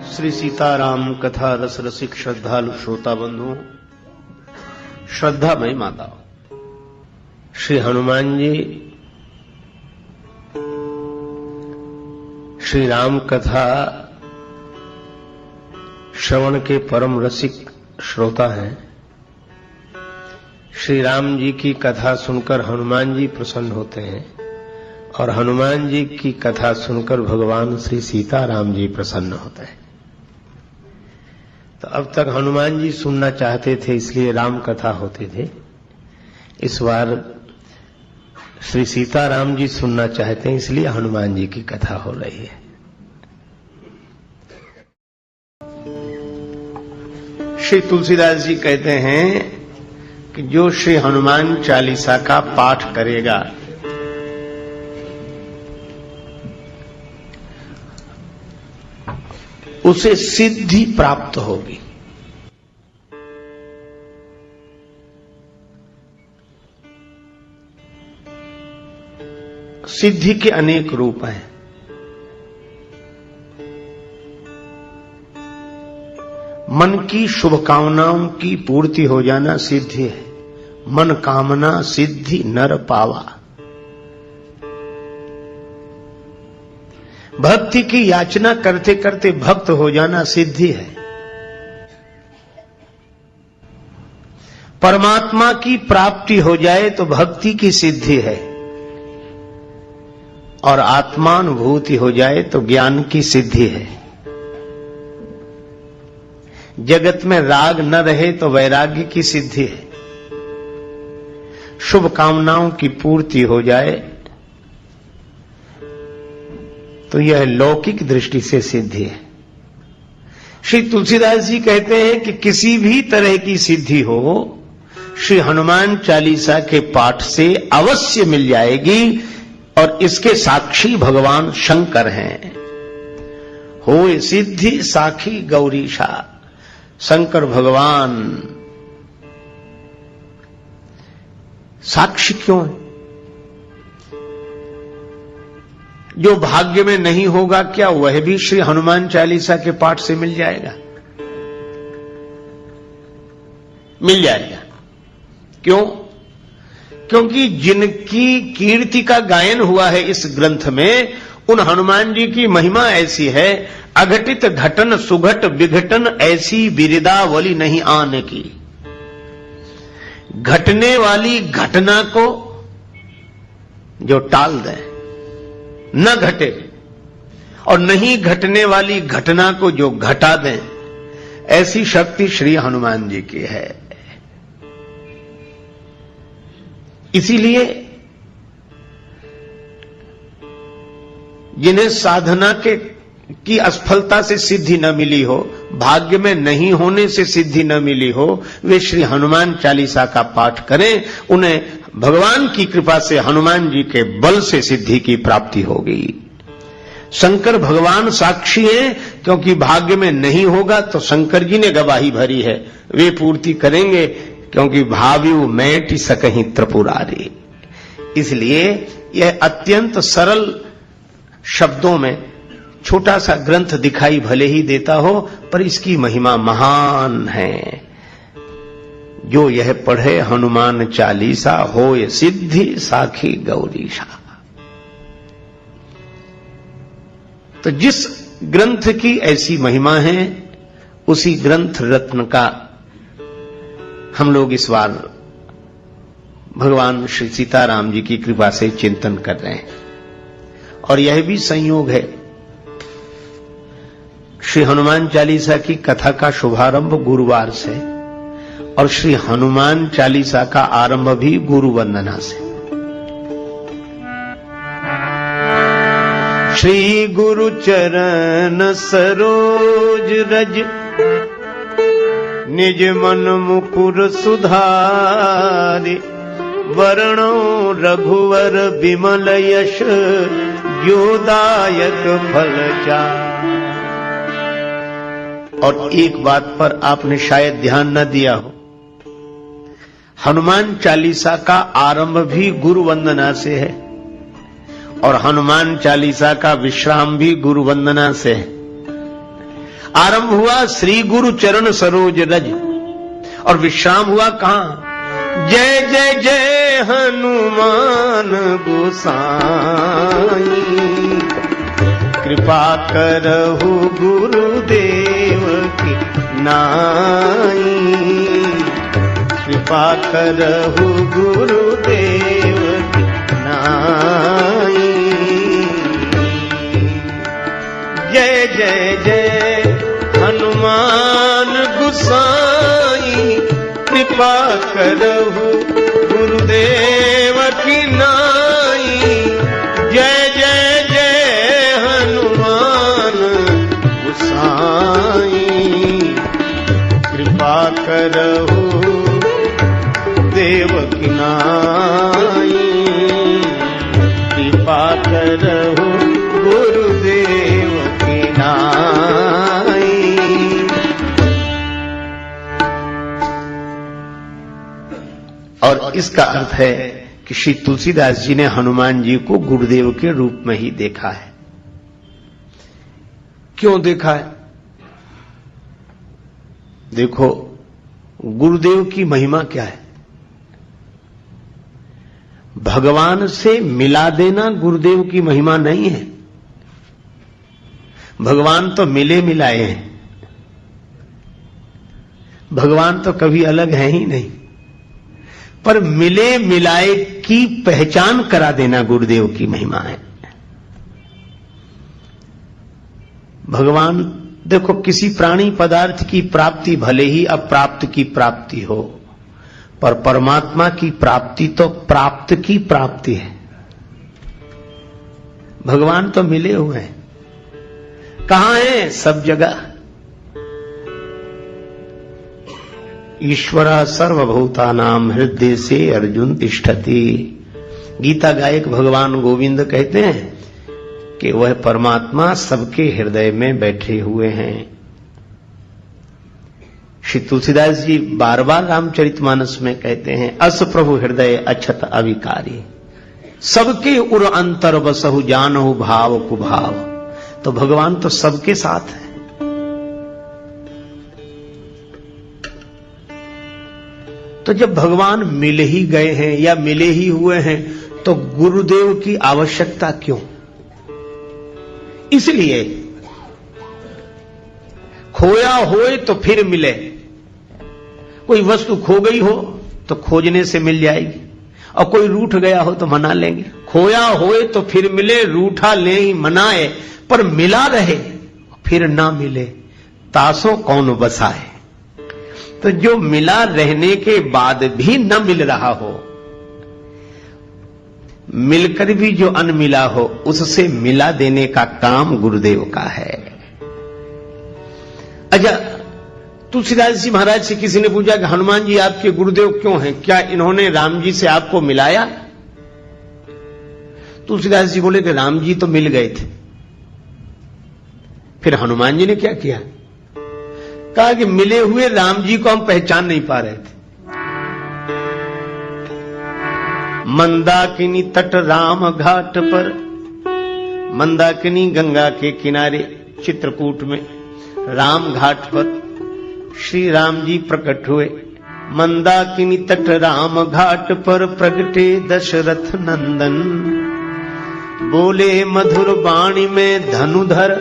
श्री सीताराम कथा रस रसिक श्रद्धालु श्रोता बंधुओं, श्रद्धामयी माताओं, श्री हनुमान जी श्री राम कथा श्रवण के परम रसिक श्रोता हैं। श्री राम जी की कथा सुनकर हनुमान जी प्रसन्न होते हैं और हनुमान जी की कथा सुनकर भगवान श्री सीताराम जी प्रसन्न होते हैं। तो अब तक हनुमान जी सुनना चाहते थे इसलिए राम कथा होते थे। इस बार श्री सीताराम जी सुनना चाहते हैं इसलिए हनुमान जी की कथा हो रही है। श्री तुलसीदास जी कहते हैं कि जो श्री हनुमान चालीसा का पाठ करेगा उसे सिद्धि प्राप्त होगी। सिद्धि के अनेक रूप हैं। मन की शुभकामनाओं की पूर्ति हो जाना सिद्धि है। मन कामना सिद्धि नर पावा। भक्ति की याचना करते करते भक्त हो जाना सिद्धि है। परमात्मा की प्राप्ति हो जाए तो भक्ति की सिद्धि है और आत्मानुभूति हो जाए तो ज्ञान की सिद्धि है। जगत में राग न रहे तो वैराग्य की सिद्धि है। शुभ कामनाओं की पूर्ति हो जाए तो यह लौकिक दृष्टि से सिद्धि है। श्री तुलसीदास जी कहते हैं कि किसी भी तरह की सिद्धि हो श्री हनुमान चालीसा के पाठ से अवश्य मिल जाएगी और इसके साक्षी भगवान शंकर हैं। होए सिद्धि साखी गौरीशा। शंकर भगवान साक्षी क्यों है? जो भाग्य में नहीं होगा क्या वह भी श्री हनुमान चालीसा के पाठ से मिल जाएगा? मिल जाएगा। क्यों? क्योंकि जिनकी कीर्ति का गायन हुआ है इस ग्रंथ में उन हनुमान जी की महिमा ऐसी है। अघटित घटन सुघट विघटन ऐसी बिरदावली नहीं आने की। घटने वाली घटना को जो टाल दे, न घटे, और नहीं घटने वाली घटना को जो घटा दें, ऐसी शक्ति श्री हनुमान जी की है। इसीलिए जिन्हें साधना की असफलता से सिद्धि न मिली हो, भाग्य में नहीं होने से सिद्धि न मिली हो, वे श्री हनुमान चालीसा का पाठ करें। उन्हें भगवान की कृपा से हनुमान जी के बल से सिद्धि की प्राप्ति होगी। शंकर भगवान साक्षी हैं क्योंकि भाग्य में नहीं होगा तो शंकर जी ने गवाही भरी है, वे पूर्ति करेंगे क्योंकि भाव्यु मैटि सकहि त्रिपुरारी। इसलिए यह अत्यंत सरल शब्दों में छोटा सा ग्रंथ दिखाई भले ही देता हो पर इसकी महिमा महान है। जो यह पढ़े हनुमान चालीसा होए सिद्धि साखी गौरीशा। तो जिस ग्रंथ की ऐसी महिमा है उसी ग्रंथ रत्न का हम लोग इस बार भगवान श्री सीताराम जी की कृपा से चिंतन कर रहे हैं। और यह भी संयोग है, श्री हनुमान चालीसा की कथा का शुभारंभ गुरुवार से और श्री हनुमान चालीसा का आरंभ भी गुरु वंदना से। श्री गुरु चरण सरोज रज निज मन मुकुर सुधारि। वरणो रघुवर विमल यश योदायक फल चारि। और एक बात पर आपने शायद ध्यान न दिया हो, हनुमान चालीसा का आरंभ भी गुरु वंदना से है और हनुमान चालीसा का विश्राम भी गुरु वंदना से है। आरंभ हुआ श्री गुरु चरण सरोज रज और विश्राम हुआ कहां? जय जय जय हनुमान गोसाई, कृपा करहु गुरुदेव की नाई, कृपा करहु गुरुदेव की नाई। जय जय जय हनुमान गोसाई, कृपा करहु गुरुदेव की नाई। जय जय जय हनुमान गोसाई, कृपा करहु देव की नाई, कृपा करहु गुरुदेव की नाई। और इसका अर्थ है कि श्री तुलसीदास जी ने हनुमान जी को गुरुदेव के रूप में ही देखा है। क्यों देखा है? देखो, गुरुदेव की महिमा क्या है? भगवान से मिला देना गुरुदेव की महिमा नहीं है। भगवान तो मिले मिलाए हैं, भगवान तो कभी अलग है ही नहीं, पर मिले मिलाए की पहचान करा देना गुरुदेव की महिमा है। भगवान देखो, किसी प्राणी पदार्थ की प्राप्ति भले ही अप्राप्त की प्राप्ति हो, पर परमात्मा की प्राप्ति तो प्राप्त की प्राप्ति है। भगवान तो मिले हुए हैं। कहां है? सब जगह। ईश्वरा सर्वभूतानां हृदय से अर्जुन तिष्ठति। गीता गायक भगवान गोविंद कहते हैं कि वह परमात्मा सबके हृदय में बैठे हुए हैं। श्री तुलसीदास जी बार बार रामचरितमानस में कहते हैं, अस प्रभु हृदय अछत अविकारी, सबके उर अंतर बसहु जानहु भाव कुभाव। तो भगवान तो सबके साथ है। तो जब भगवान मिल ही गए हैं या मिले ही हुए हैं, तो गुरुदेव की आवश्यकता क्यों? इसलिए खोया होए तो फिर मिले। कोई वस्तु खो गई हो तो खोजने से मिल जाएगी, और कोई रूठ गया हो तो मना लेंगे। खोया होए तो फिर मिले, रूठा ले ही मनाए, पर मिला रहे फिर ना मिले, तासों कौन बसाए। तो जो मिला रहने के बाद भी न मिल रहा हो, मिलकर भी जो अनमिला हो, उससे मिला देने का काम गुरुदेव का है। अच्छा, तुलसीदास जी महाराज से किसी ने पूछा कि हनुमान जी आपके गुरुदेव क्यों हैं? क्या इन्होंने राम जी से आपको मिलाया? तुलसीदास जी बोले कि राम जी तो मिल गए थे। फिर हनुमान जी ने क्या किया? कहा कि मिले हुए राम जी को हम पहचान नहीं पा रहे थे। मंदाकिनी तट राम घाट पर, मंदाकिनी गंगा के किनारे चित्रकूट में राम घाट पर श्री राम जी प्रकट हुए। मंदाकिनी तट राम घाट पर प्रगटे दशरथ नंदन, बोले मधुर वाणी में धनुधर,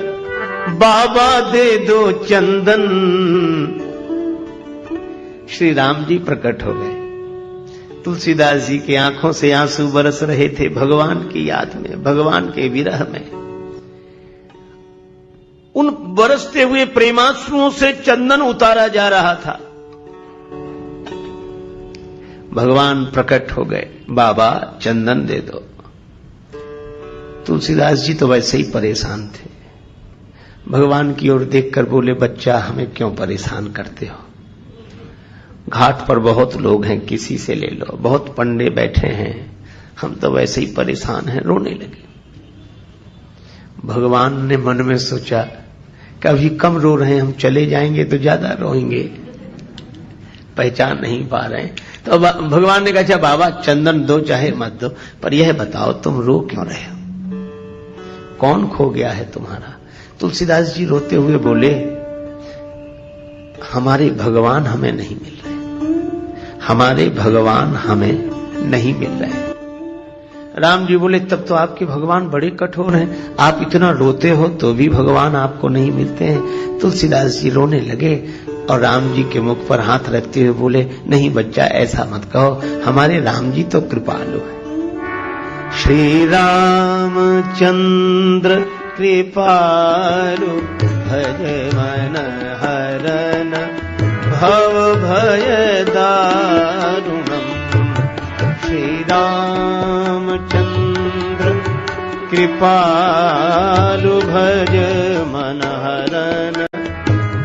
बाबा दे दो चंदन। श्री राम जी प्रकट हो गए। तुलसीदास जी की आंखों से आंसू बरस रहे थे भगवान की याद में, भगवान के विरह में। उन बरसते हुए प्रेमाश्रुओं से चंदन उतारा जा रहा था। भगवान प्रकट हो गए, बाबा चंदन दे दो। तुलसीदास जी तो वैसे ही परेशान थे। भगवान की ओर देखकर बोले, बच्चा हमें क्यों परेशान करते हो? घाट पर बहुत लोग हैं, किसी से ले लो, बहुत पंडे बैठे हैं, हम तो वैसे ही परेशान हैं। रोने लगे। भगवान ने मन में सोचा कि अभी कम रो रहे हैं, हम चले जाएंगे तो ज्यादा रोएंगे, पहचान नहीं पा रहे हैं। तो भगवान ने कहा, अच्छा बाबा चंदन दो चाहे मत दो, पर यह बताओ तुम रो क्यों रहे हो? कौन खो गया है तुम्हारा? तुलसीदास जी रोते हुए बोले, हमारे भगवान हमें नहीं मिल रहे, हमारे भगवान हमें नहीं मिल रहे। राम जी बोले तब तो आपके भगवान बड़े कठोर हैं, आप इतना रोते हो तो भी भगवान आपको नहीं मिलते हैं। तुलसीदास जी रोने लगे और राम जी के मुख पर हाथ रखते हुए बोले, नहीं बच्चा ऐसा मत कहो, हमारे राम जी तो कृपालु है। श्री रामचंद्र कृपालु भज मन हरन भव भय दारुणम। श्री रामचंद्र कृपालु भज मन हरन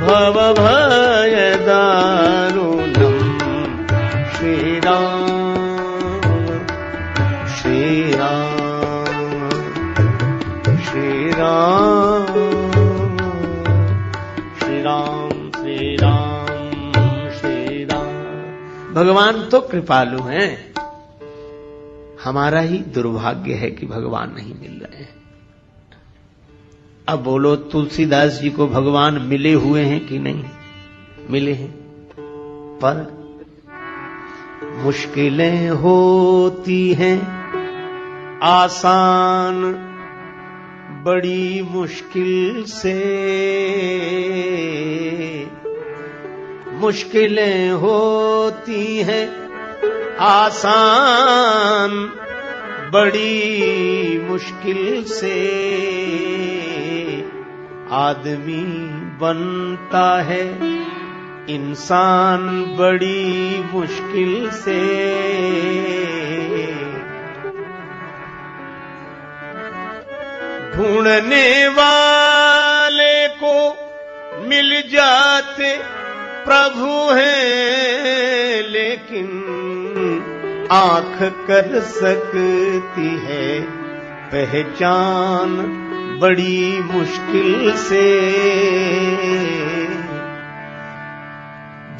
भव भय दारुणम। श्री राम श्री राम श्री राम श्री राम श्री राम श्री राम। भगवान तो कृपालु हैं, हमारा ही दुर्भाग्य है कि भगवान नहीं मिल रहे हैं। अब बोलो तुलसीदास जी को भगवान मिले हुए हैं कि नहीं मिले हैं? पर मुश्किलें होती हैं आसान बड़ी मुश्किल से, मुश्किलें होती हैं आसान बड़ी मुश्किल से। आदमी बनता है इंसान बड़ी मुश्किल से। ढूंढने वाले को मिल जाते प्रभु हैं, लेकिन आंख कर सकती है पहचान बड़ी मुश्किल से।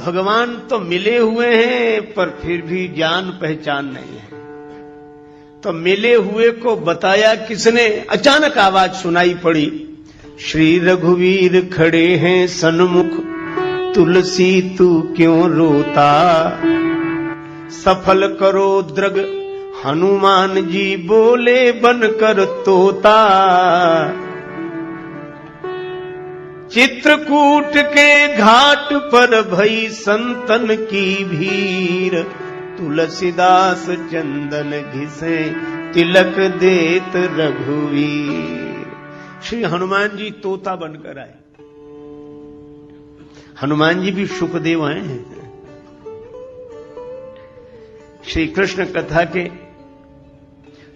भगवान तो मिले हुए हैं पर फिर भी जान पहचान नहीं है। तो मिले हुए को बताया किसने? अचानक आवाज सुनाई पड़ी, श्री रघुवीर खड़े हैं सन्मुख, तुलसी तू क्यों रोता? सफल करो द्रग हनुमान जी बोले बनकर तोता। चित्रकूट के घाट पर भई संतन की भीड़, तुलसीदास चंदन घिसे तिलक देत रघुवीर। श्री हनुमान जी तोता बनकर आए। हनुमान जी भी सुखदेव हैं। श्री कृष्ण कथा के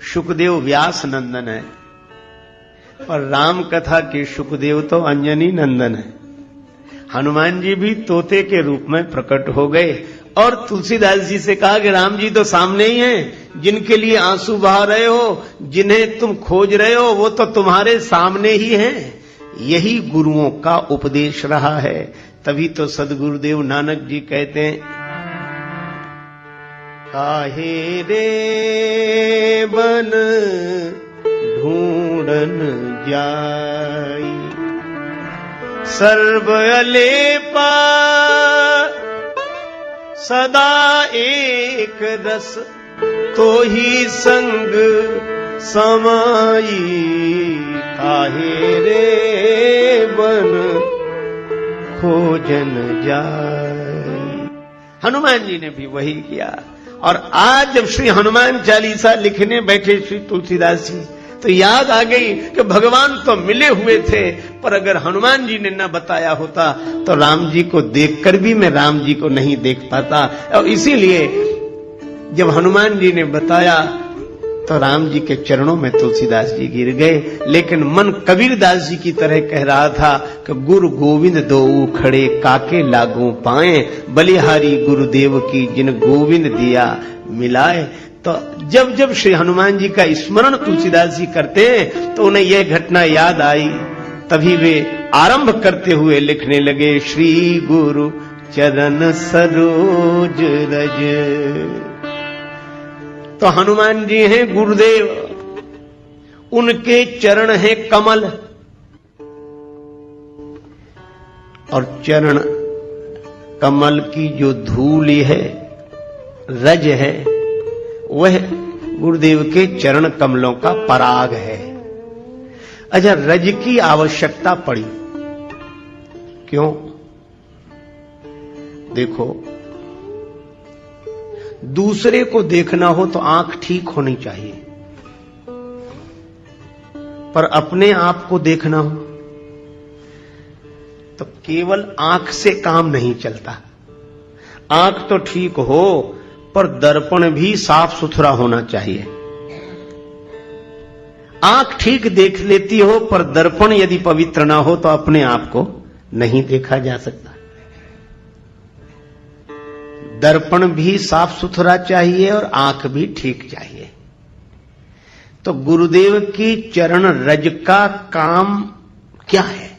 सुखदेव व्यास नंदन है और राम कथा के सुखदेव तो अंजनी नंदन है। हनुमान जी भी तोते के रूप में प्रकट हो गए और तुलसीदास जी से कहा कि राम जी तो सामने ही हैं, जिनके लिए आंसू बहा रहे हो, जिन्हें तुम खोज रहे हो, वो तो तुम्हारे सामने ही हैं। यही गुरुओं का उपदेश रहा है। तभी तो सदगुरुदेव नानक जी कहते हैं, काहे रे बन ढूंढन जाई, सर्व अलेपा सदा एक रस, तो ही संग समाई। काहे रे बन खोजन जाई। हनुमान जी ने भी वही किया। और आज जब श्री हनुमान चालीसा लिखने बैठे श्री तुलसीदास जी, तो याद आ गई कि भगवान तो मिले हुए थे, पर अगर हनुमान जी ने न बताया होता तो राम जी को देखकर भी मैं राम जी को नहीं देख पाता। और इसीलिए जब हनुमान जी ने बताया तो राम जी के चरणों में तुलसीदास जी गिर गए। लेकिन मन कबीरदास जी की तरह कह रहा था कि गुरु गोविंद दोऊ खड़े काके लागू पाए, बलिहारी गुरुदेव की जिन गोविंद दिया मिलाए। तो जब जब श्री हनुमान जी का स्मरण तुलसीदास जी करते हैं तो उन्हें यह घटना याद आई। तभी वे आरंभ करते हुए लिखने लगे, श्री गुरु चरण सरोज रज। तो हनुमान जी हैं गुरुदेव, उनके चरण हैं कमल, और चरण कमल की जो धूल है, रज है, वह गुरुदेव के चरण कमलों का पराग है। अच्छा, रज की आवश्यकता पड़ी क्यों? देखो, दूसरे को देखना हो तो आंख ठीक होनी चाहिए, पर अपने आप को देखना हो तो केवल आंख से काम नहीं चलता। आंख तो ठीक हो, पर दर्पण भी साफ सुथरा होना चाहिए। आंख ठीक देख लेती हो, पर दर्पण यदि पवित्र ना हो तो अपने आप को नहीं देखा जा सकता। दर्पण भी साफ सुथरा चाहिए और आंख भी ठीक चाहिए। तो गुरुदेव की चरण रज का काम क्या है?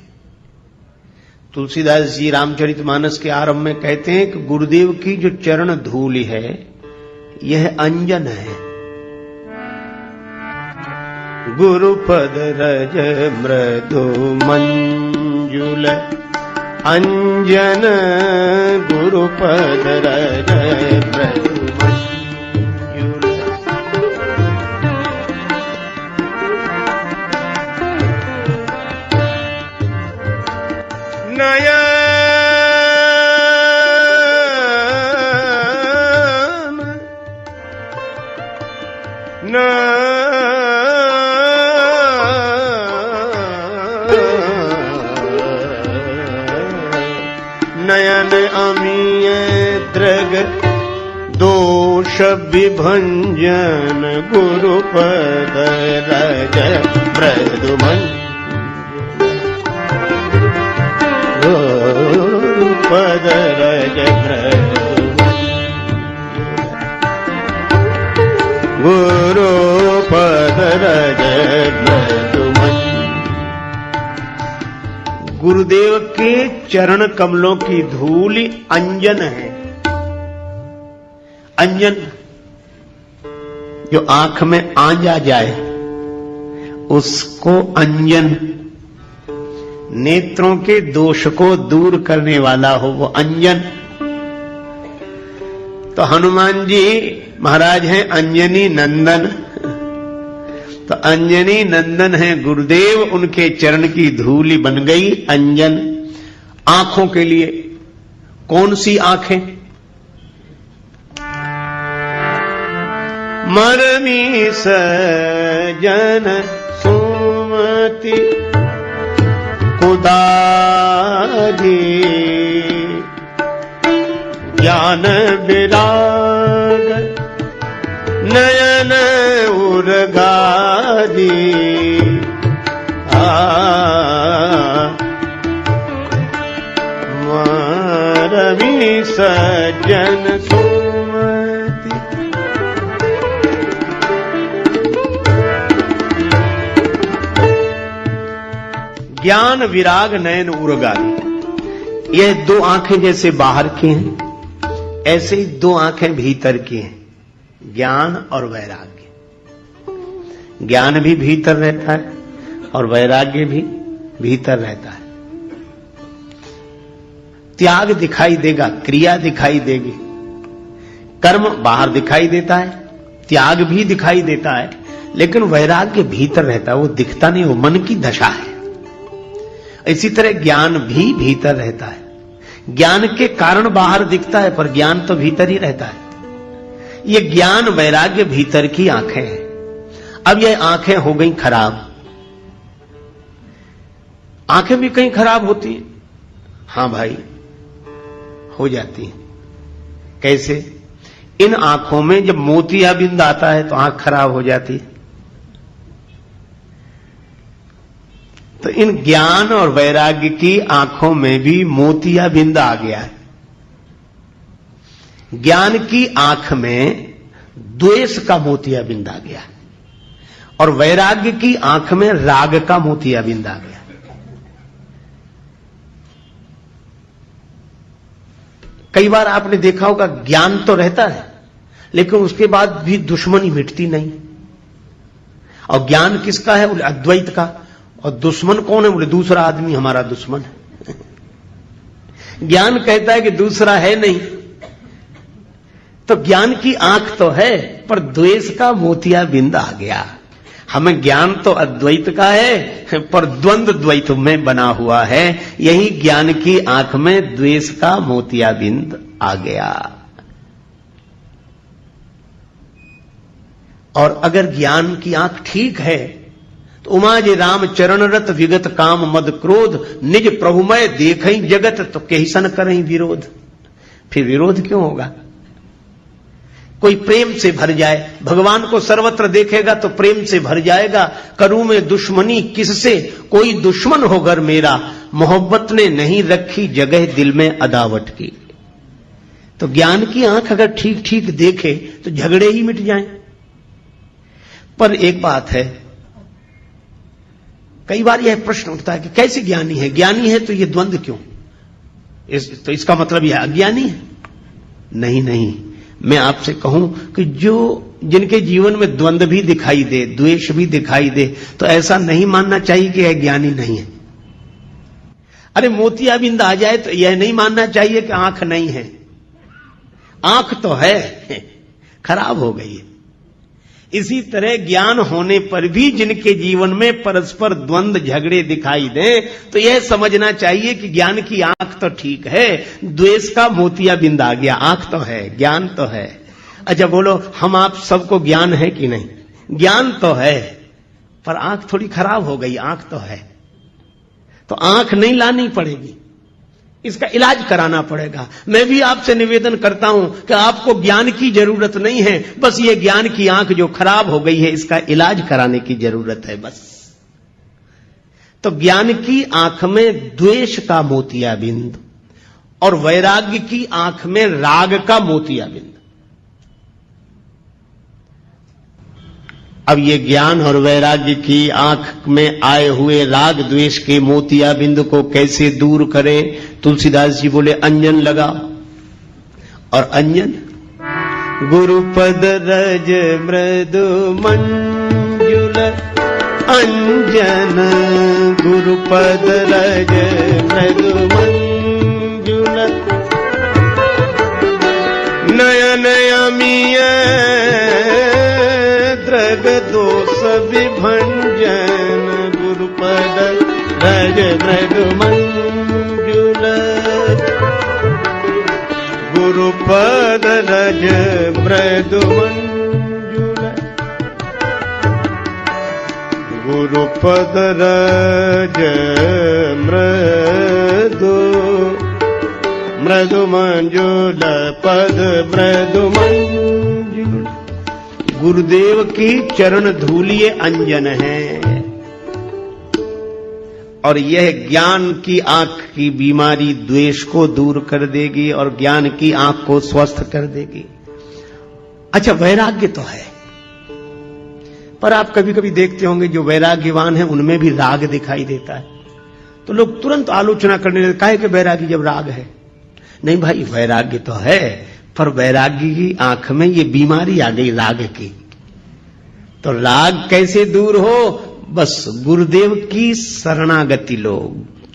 तुलसीदास जी रामचरितमानस के आरंभ में कहते हैं कि गुरुदेव की जो चरण धूल है, यह अंजन है। गुरुपद रज मृदु मंजुल अंजन, गुरुपद रज मृदु मंजुल। नयन नयन अमीय दृग दोष विभंजन, गुरुपद रज मृदु गुरुपद रज मृदु गुरुपद रज मृदु। गुरुदेव के चरण कमलों की धूल अंजन है। अंजन जो आंख में आंजा जाए उसको अंजन, नेत्रों के दोष को दूर करने वाला हो वो अंजन। तो हनुमान जी महाराज हैं अंजनी नंदन, तो अंजनी नंदन है गुरुदेव, उनके चरण की धूली बन गई अंजन। आंखों के लिए कौन सी आंखें? मरमी सजन सुमति कुदारी, ज्ञान विराग नयन उर्गारी। मरमी सज्जन सुमति। ज्ञान विराग नयन उर्गारी, यह दो आंखें जैसे बाहर की हैं, ऐसे ही दो आंखें भीतर की हैं, ज्ञान और वैराग्य। ज्ञान भी भीतर रहता है और वैराग्य भी भीतर रहता है। त्याग दिखाई देगा, क्रिया दिखाई देगी, कर्म बाहर दिखाई देता है, त्याग भी दिखाई देता है, लेकिन वैराग्य भीतर रहता है, वो दिखता नहीं, वो मन की दशा है। इसी तरह ज्ञान भी भीतर रहता है। ज्ञान के कारण बाहर दिखता है, पर ज्ञान तो भीतर ही रहता है। ये ज्ञान वैराग्य भीतर की आंखें हैं। अब ये आंखें हो गई खराब। आंखें भी कहीं खराब होती हैं। हां भाई, हो जाती हैं। कैसे? इन आंखों में जब मोतियाबिंद आता है तो आंख खराब हो जाती है। तो इन ज्ञान और वैराग्य की आंखों में भी मोतियाबिंद आ गया है। ज्ञान की आंख में द्वेष का मोतियाबिंद आ गया और वैराग्य की आंख में राग का मोतियाबिंद आ गया। कई बार आपने देखा होगा, ज्ञान तो रहता है लेकिन उसके बाद भी दुश्मनी मिटती नहीं। और ज्ञान किसका है? बोले अद्वैत का। और दुश्मन कौन है? बोले दूसरा आदमी हमारा दुश्मन है। ज्ञान कहता है कि दूसरा है नहीं। तो ज्ञान की आंख तो है, पर द्वेष का मोतियाबिंद आ गया। हमें ज्ञान तो अद्वैत का है, पर द्वंद्व द्वैत में बना हुआ है। यही ज्ञान की आंख में द्वेष का मोतियाबिंद आ गया। और अगर ज्ञान की आंख ठीक है तो उमाज राम चरण रत विगत काम मद क्रोध निज प्रभुमय देखई जगत तो कहिसन करई विरोध। फिर विरोध क्यों होगा? कोई प्रेम से भर जाए, भगवान को सर्वत्र देखेगा तो प्रेम से भर जाएगा। करूं में दुश्मनी किससे, कोई दुश्मन हो घर मेरा, मोहब्बत ने नहीं रखी जगह दिल में अदावत की। तो ज्ञान की आंख अगर ठीक ठीक देखे तो झगड़े ही मिट जाएं। पर एक बात है, कई बार यह प्रश्न उठता है कि कैसे ज्ञानी है? ज्ञानी है तो ये द्वंद्व क्यों? तो इसका मतलब यह अज्ञानी है? नहीं नहीं, मैं आपसे कहूं कि जिनके जीवन में द्वंद्व भी दिखाई दे, द्वेष भी दिखाई दे, तो ऐसा नहीं मानना चाहिए कि यह ज्ञानी नहीं है। अरे मोतियाबिंद आ जाए तो यह नहीं मानना चाहिए कि आंख नहीं है। आंख तो है, खराब हो गई है। इसी तरह ज्ञान होने पर भी जिनके जीवन में परस्पर द्वंद्व झगड़े दिखाई दें तो यह समझना चाहिए कि ज्ञान की आंख तो ठीक है, द्वेष का मोतियाबिंद आ गया। आंख तो है, ज्ञान तो है। अच्छा बोलो, हम आप सबको ज्ञान है कि नहीं? ज्ञान तो है, पर आंख थोड़ी खराब हो गई। आंख तो है तो आंख नहीं लानी पड़ेगी, इसका इलाज कराना पड़ेगा। मैं भी आपसे निवेदन करता हूं कि आपको ज्ञान की जरूरत नहीं है, बस ये ज्ञान की आंख जो खराब हो गई है इसका इलाज कराने की जरूरत है बस। तो ज्ञान की आंख में द्वेष का मोतियाबिंद और वैराग्य की आंख में राग का मोतियाबिंद। अब ये ज्ञान और वैराग्य की आंख में आए हुए राग द्वेष के मोतियाबिंद को कैसे दूर करें? तुलसीदास जी बोले अंजन लगा। और अंजन गुरुपद रज मृदु मंजुल अंजन, गुरुपद रज मृदु मंजुल नयन अमीय द्रग दोष विभंजन, गुरुपद रज मृदु मंजुल, गुरुपद रज मृदु मंजुल, गुरुपद रज मृदु मृदु मंजुल, पद मृदु मंजुल। गुरुदेव की चरण धूल ये अंजन है। और यह ज्ञान की आंख की बीमारी द्वेष को दूर कर देगी और ज्ञान की आंख को स्वस्थ कर देगी। अच्छा, वैराग्य तो है, पर आप कभी कभी देखते होंगे जो वैराग्यवान है उनमें भी राग दिखाई देता है। तो लोग तुरंत आलोचना करने लगते, काहे कि वैराग्य जब राग है। नहीं भाई, वैराग्य तो है, पर वैराग्य की आंख में ये बीमारी आ गई राग की। तो राग कैसे दूर हो? बस गुरुदेव की शरणागति लो,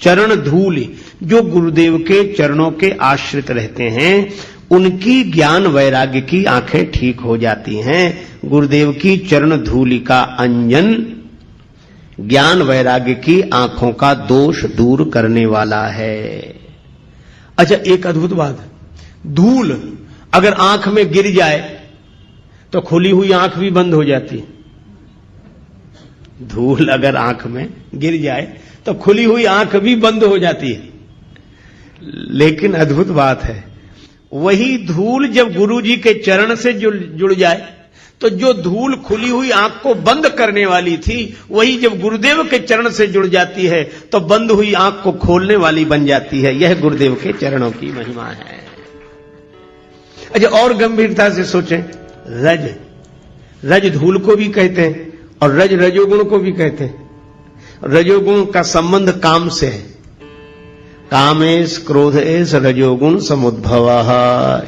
चरण धूल। जो गुरुदेव के चरणों के आश्रित रहते हैं उनकी ज्ञान वैराग्य की आंखें ठीक हो जाती हैं। गुरुदेव की चरण धूलि का अंजन ज्ञान वैराग्य की आंखों का दोष दूर करने वाला है। अच्छा, एक अद्भुत बात, धूल अगर आंख में गिर जाए तो खुली हुई आंख भी बंद हो जाती है। धूल अगर आंख में गिर जाए तो खुली हुई आंख भी बंद हो जाती है। लेकिन अद्भुत बात है, वही धूल जब गुरुजी के चरण से जुड़ जाए तो जो धूल खुली हुई आंख को बंद करने वाली थी, वही जब गुरुदेव के चरण से जुड़ जाती है तो बंद हुई आंख को खोलने वाली बन जाती है। यह गुरुदेव के चरणों की महिमा है। अच्छा, और गंभीरता से सोचें, रज धूल को भी कहते हैं और रजोगुण को भी कहते हैं। रजोगुण का संबंध काम से है। कामेश क्रोधेश रजोगुण समुद्भवः,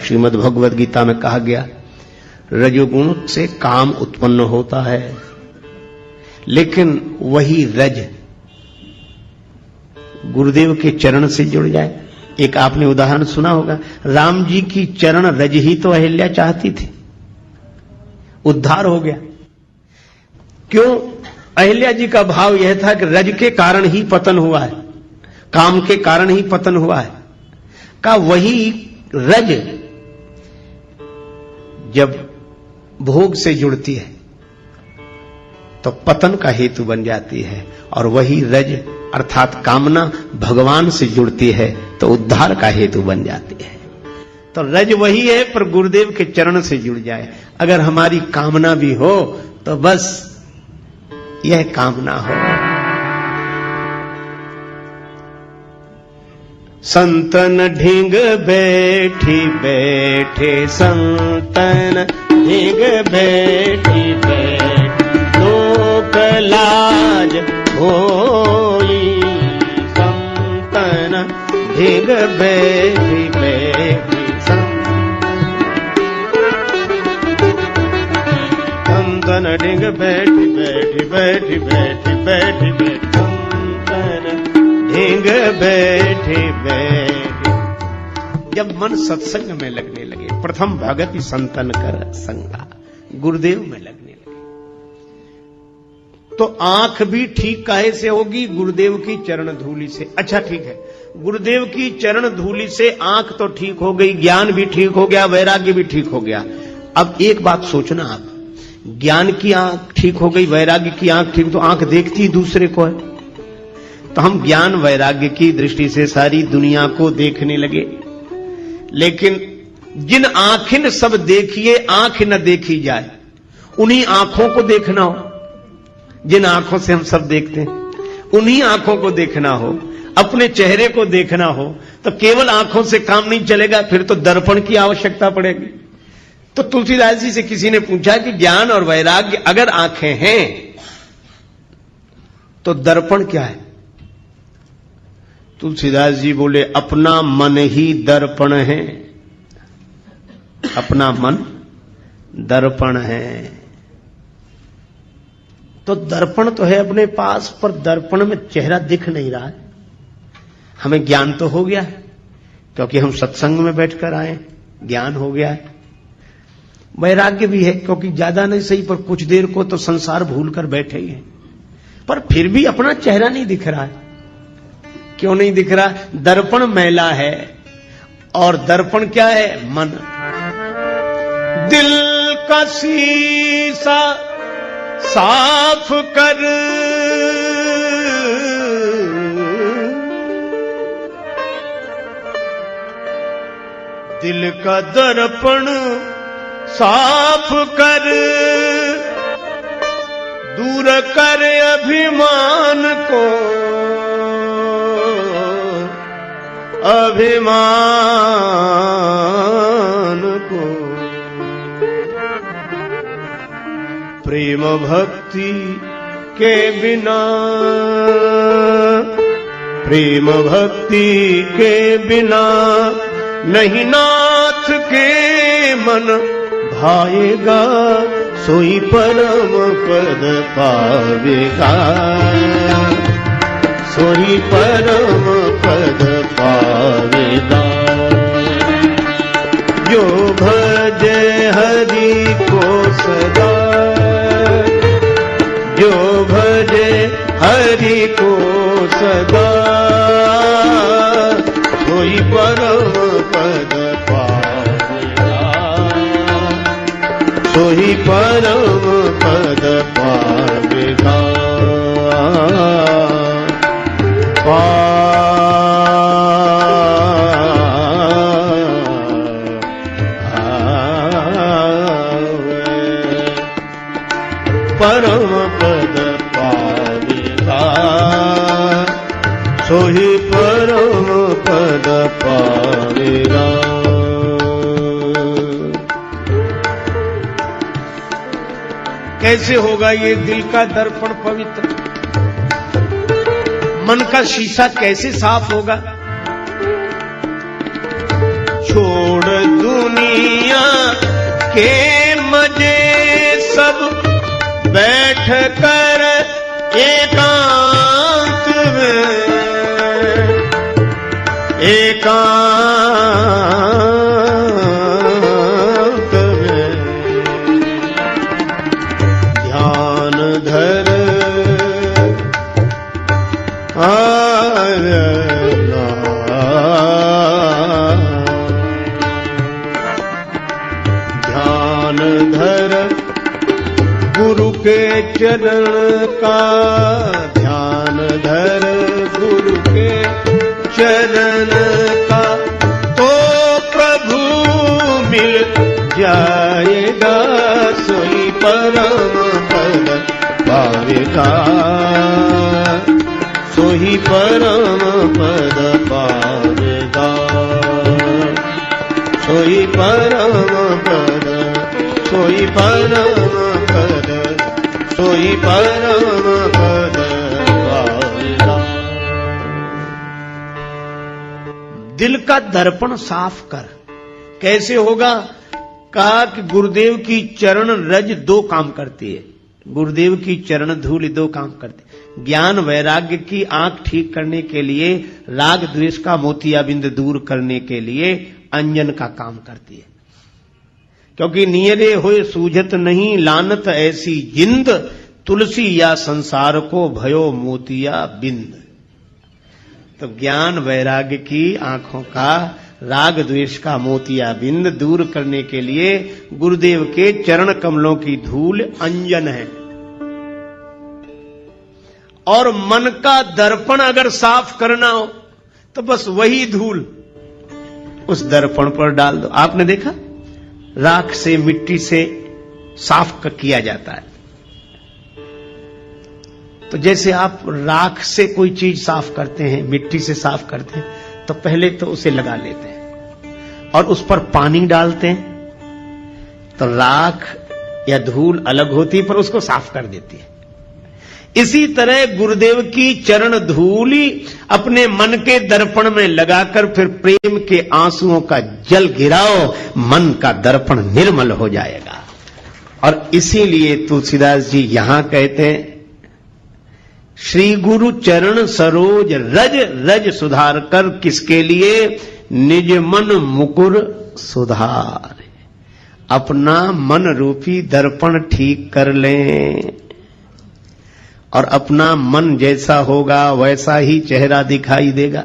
श्रीमद् भगवद गीता में कहा गया। रजोगुण से काम उत्पन्न होता है, लेकिन वही रज गुरुदेव के चरण से जुड़ जाए एक आपने उदाहरण सुना होगा, राम जी की चरण रज ही तो अहिल्या चाहती थी, उद्धार हो गया। क्यों? अहिल्या जी का भाव यह था कि रज के कारण ही पतन हुआ है, काम के कारण ही पतन हुआ है। का वही रज जब भोग से जुड़ती है तो पतन का हेतु बन जाती है, और वही रज अर्थात कामना भगवान से जुड़ती है तो उद्धार का हेतु बन जाती है। तो रज वही है, पर गुरुदेव के चरण से जुड़ जाए। अगर हमारी कामना भी हो तो बस यह कामना हो। संतन ढींग बैठी बैठे, संतन ढींग बैठी बैठी, लोक लाज होई। संतन ढींग बैठी बैठी, संतन ढींग बैठी बैठी बैठी बैठी बैठी बैठी, संतन ढींग बैठी बैठी। जब मन सत्संग में लगने लगे, प्रथम भगति संतन कर संगा, गुरुदेव में लगने लगे, तो आंख भी ठीक काहे से होगी? गुरुदेव की चरण धूलि से। अच्छा ठीक है, गुरुदेव की चरण धूलि से आंख तो ठीक हो गई, ज्ञान भी ठीक हो गया, वैराग्य भी ठीक हो गया। अब एक बात सोचना आप, ज्ञान की आंख ठीक हो गई, वैराग्य की आंख ठीक, तो आंख देखती दूसरे को है। तो हम ज्ञान वैराग्य की दृष्टि से सारी दुनिया को देखने लगे, लेकिन जिन आंखें सब देखिए आंख न देखी जाए, उन्हीं आंखों को देखना हो। जिन आंखों से हम सब देखते हैं उन्हीं आंखों को देखना हो, अपने चेहरे को देखना हो, तो केवल आंखों से काम नहीं चलेगा, फिर तो दर्पण की आवश्यकता पड़ेगी। तो तुलसीदास जी से किसी ने पूछा कि ज्ञान और वैराग्य अगर आंखें हैं तो दर्पण क्या है? तुलसीदास जी बोले, अपना मन ही दर्पण है, अपना मन दर्पण है। तो दर्पण तो है अपने पास, पर दर्पण में चेहरा दिख नहीं रहा है। हमें ज्ञान तो हो गया है क्योंकि हम सत्संग में बैठकर आए, ज्ञान हो गया है। वैराग्य भी है क्योंकि ज्यादा नहीं सही पर कुछ देर को तो संसार भूलकर बैठे ही हैं, पर फिर भी अपना चेहरा नहीं दिख रहा है। क्यों नहीं दिख रहा? दर्पण मैला है, और दर्पण क्या है? मन। दिल का शीशा साफ कर, दिल का दर्पण साफ कर, दूर कर अभिमान को, अभिमान को। प्रेम भक्ति के बिना, प्रेम भक्ति के बिना नहीं नाथ के मन भाएगा, सोई परम पद पावेगा, सोई परम पद पावेगा। जो भजे हरि को सदा, जो भजे हरि को सदा, सोई परम पद पावेगा, सोई परम पद पावेगा। परम पद पावेगा, सोही परम पद पावेगा। कैसे होगा ये दिल का दर्पण पवित्र? मन का शीशा कैसे साफ होगा? छोड़ दुनिया के मजे सब, बैठ कर एकांत में, एकांत में ध्यान धर ध्यान धर गुरु के चरण का, ध्यान धर गुरु के चरण का, तो प्रभु मिल जाएगा, सोई परम पद पावेगा, सोई परम पद पावेगा, सोई परम पद, सोई परम पद, सोई परम पद पावेगा। दिल का दर्पण साफ कर। कैसे होगा? कहा कि गुरुदेव की चरण रज दो काम करती है, गुरुदेव की चरण धूल दो काम करती है। ज्ञान वैराग्य की आंख ठीक करने के लिए, राग द्वेष का मोतियाबिंद दूर करने के लिए अंजन का काम करती है। क्योंकि नियरे होए सूझत नहीं, लानत ऐसी जिंद, तुलसी या संसार को भयो मोतिया बिंद। तो ज्ञान वैराग्य की आंखों का, राग द्वेष का मोतिया बिंद दूर करने के लिए गुरुदेव के चरण कमलों की धूल अंजन है। और मन का दर्पण अगर साफ करना हो तो बस वही धूल उस दर्पण पर डाल दो। आपने देखा राख से, मिट्टी से साफ किया जाता है। तो जैसे आप राख से कोई चीज साफ करते हैं, मिट्टी से साफ करते हैं, तो पहले तो उसे लगा लेते हैं और उस पर पानी डालते हैं, तो राख या धूल अलग होती है पर उसको साफ कर देती है। इसी तरह गुरुदेव की चरण धूली अपने मन के दर्पण में लगाकर फिर प्रेम के आंसुओं का जल गिराओ, मन का दर्पण निर्मल हो जाएगा। और इसीलिए तुलसीदास जी यहां कहते हैं, श्री गुरु चरण सरोज रज रज सुधार कर, किसके लिए? निज मन मुकुर सुधार। अपना मन रूपी दर्पण ठीक कर लें और अपना मन जैसा होगा वैसा ही चेहरा दिखाई देगा।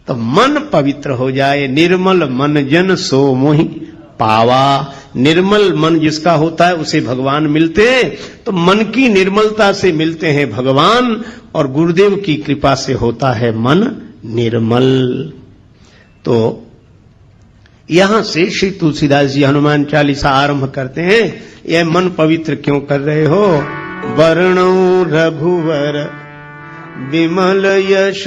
तो मन पवित्र हो जाए। निर्मल मन जन सो मोहि पावा। निर्मल मन जिसका होता है उसे भगवान मिलते हैं। तो मन की निर्मलता से मिलते हैं भगवान, और गुरुदेव की कृपा से होता है मन निर्मल। तो यहां से श्री तुलसीदास जी हनुमान चालीसा आरंभ करते हैं। यह मन पवित्र क्यों कर रहे हो? वर्णो रघुवर विमल यश,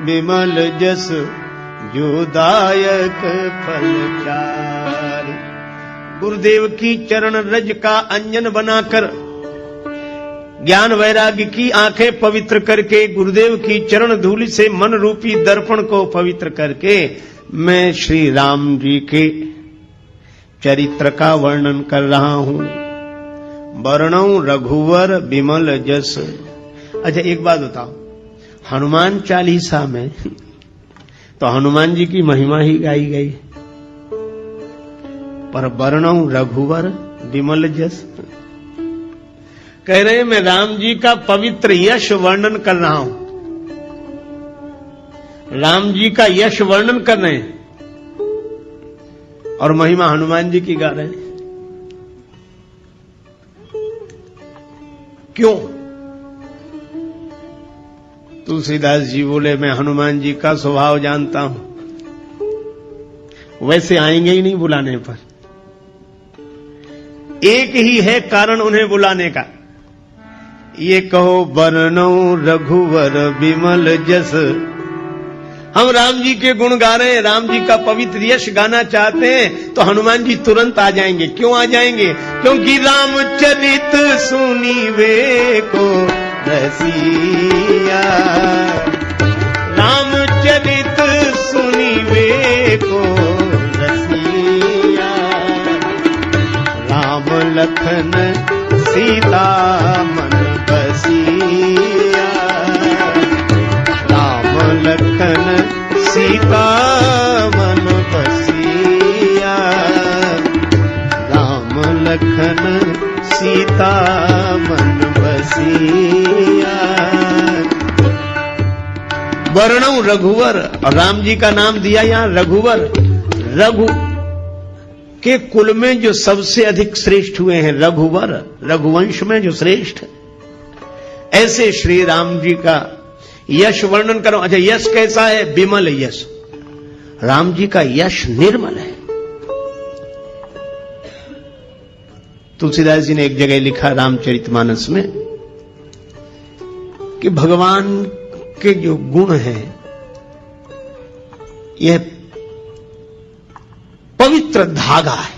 विमल जस जो दायक फलचारी। गुरुदेव की चरण रज का अंजन बनाकर, ज्ञान वैराग्य की आंखें पवित्र करके, गुरुदेव की चरण धूलि से मन रूपी दर्पण को पवित्र करके, मैं श्री राम जी के चरित्र का वर्णन कर रहा हूं। वर्णौ रघुवर विमल जस। अच्छा एक बात बताओ, हनुमान चालीसा में तो हनुमान जी की महिमा ही गाई गई, पर वर्णौ रघुवर विमल जस कह रहे हैं मैं राम जी का पवित्र यश वर्णन कर रहा हूं। राम जी का यश वर्णन कर रहे हैं और महिमा हनुमान जी की गा रहे हैं। क्यों? तुलसीदास जी बोले मैं हनुमान जी का स्वभाव जानता हूं, वैसे आएंगे ही नहीं बुलाने पर। एक ही है कारण उन्हें बुलाने का। ये कहो वर्णौ रघुवर विमल जस। हम राम जी के गुण गा रहे हैं, राम जी का पवित्र यश गाना चाहते हैं, तो हनुमान जी तुरंत आ जाएंगे। क्यों आ जाएंगे? क्योंकि रामचरित सुनीवे को रसिया, रामचरित सुनीवे को रसिया, राम लखन सीता मन बसिया, राम सीता मन बसिया। वर्णौ रघुवर, और राम जी का नाम दिया यहां रघुवर। रघु के कुल में जो सबसे अधिक श्रेष्ठ हुए हैं रघुवर, रघुवंश में जो श्रेष्ठ, ऐसे श्री राम जी का यश वर्णन करो। अच्छा, यश कैसा है? विमल यश। राम जी का यश निर्मल है। तुलसीदास जी ने एक जगह लिखा रामचरितमानस में कि भगवान के जो गुण हैं, यह पवित्र धागा है।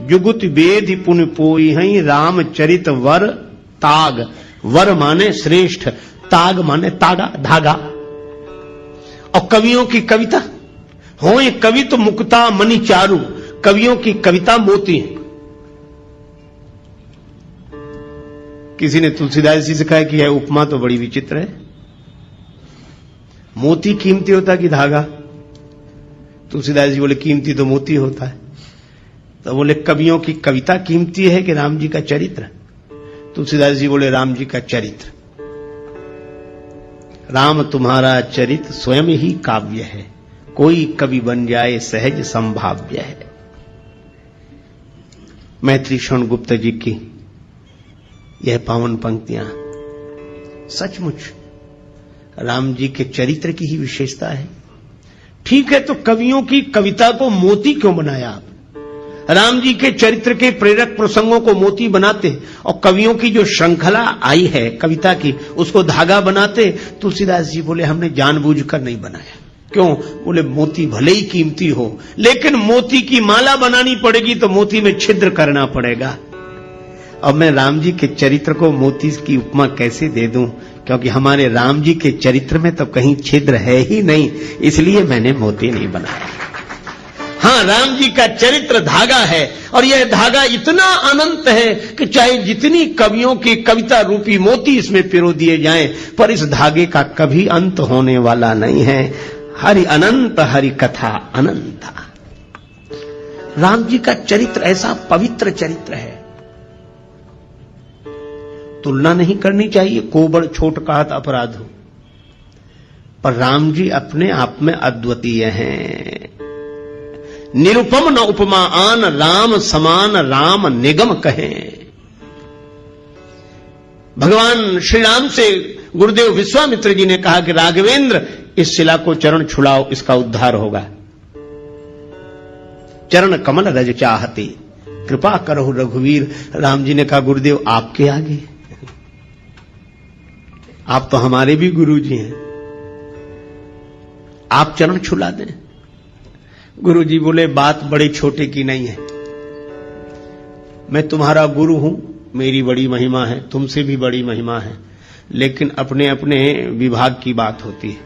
जुगुत वेद पुण्य पोई हई रामचरित वर ताग। वर माने श्रेष्ठ, ताग माने तागा, धागा। और कवियों की कविता हो, ये कवि तो मुक्ता मणि चारु, कवियों की कविता मोती है। किसी ने तुलसीदास जी से कहा कि यह उपमा तो बड़ी विचित्र है, मोती कीमती होता कि धागा? तुलसीदास जी बोले कीमती तो मोती होता है। तो बोले कवियों की कविता कीमती है कि राम जी का चरित्र? तुलसीदास जी बोले राम जी का चरित्र। राम तुम्हारा चरित्र स्वयं ही काव्य है, कोई कवि बन जाए सहज संभाव्य है। मैत्री शरण गुप्त जी की यह पावन पंक्तियां सचमुच राम जी के चरित्र की ही विशेषता है। ठीक है, तो कवियों की कविता को मोती क्यों बनाया आप? राम जी के चरित्र के प्रेरक प्रसंगों को मोती बनाते और कवियों की जो श्रृंखला आई है कविता की उसको धागा बनाते। तुलसीदास जी बोले हमने जानबूझकर नहीं बनाया। क्यों? बोले मोती भले ही कीमती हो, लेकिन मोती की माला बनानी पड़ेगी तो मोती में छिद्र करना पड़ेगा। अब मैं राम जी के चरित्र को मोती की उपमा कैसे दे दूं? क्योंकि हमारे राम जी के चरित्र में तो कहीं छिद्र है ही नहीं, इसलिए मैंने मोती नहीं बनाया। हां, राम जी का चरित्र धागा है, और यह धागा इतना अनंत है कि चाहे जितनी कवियों की कविता रूपी मोती इसमें पिरो दिए जाएं, पर इस धागे का कभी अंत होने वाला नहीं है। हरि अनंत, हरि कथा अनंता। राम जी का चरित्र ऐसा पवित्र चरित्र है, तुलना नहीं करनी चाहिए, को बड़ छोट कहत अपराध हो। पर राम जी अपने आप में अद्वितीय हैं। निरुपम न उपमा आन, राम समान राम निगम कहें। भगवान श्री राम से गुरुदेव विश्वामित्र जी ने कहा कि राघवेंद्र इस शिला को चरण छुड़ाओ, इसका उद्धार होगा। चरण कमल रज चाहते, कृपा करो रघुवीर। राम जी ने कहा गुरुदेव आपके आगे, आप तो हमारे भी गुरु जी हैं, आप चरण छुला दें। गुरु जी बोले बात बड़े छोटे की नहीं है, मैं तुम्हारा गुरु हूं, मेरी बड़ी महिमा है, तुमसे भी बड़ी महिमा है, लेकिन अपने अपने विभाग की बात होती है।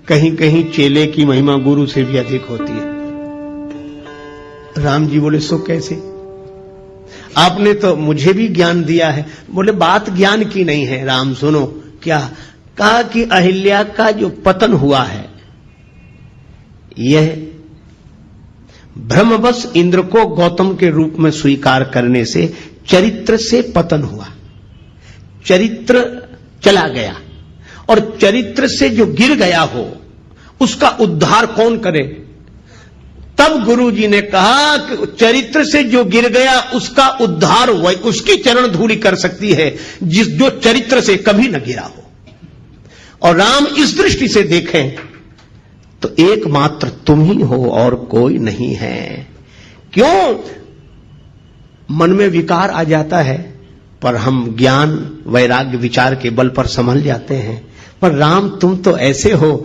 कहीं कहीं चेले की महिमा गुरु से भी अधिक होती है। राम जी बोले सो कैसे? आपने तो मुझे भी ज्ञान दिया है। बोले बात ज्ञान की नहीं है राम, सुनो। क्या? कहा कि अहिल्या का जो पतन हुआ है यह भ्रमवश इंद्र को गौतम के रूप में स्वीकार करने से चरित्र से पतन हुआ, चरित्र चला गया, और चरित्र से जो गिर गया हो उसका उद्धार कौन करे? तब गुरु जी ने कहा कि चरित्र से जो गिर गया उसका उद्धार उसकी चरण धूलि कर सकती है जो चरित्र से कभी न गिरा हो। और राम इस दृष्टि से देखें तो एकमात्र तुम ही हो और कोई नहीं है। क्यों? मन में विकार आ जाता है पर हम ज्ञान वैराग्य विचार के बल पर संभल जाते हैं। पर राम तुम तो ऐसे हो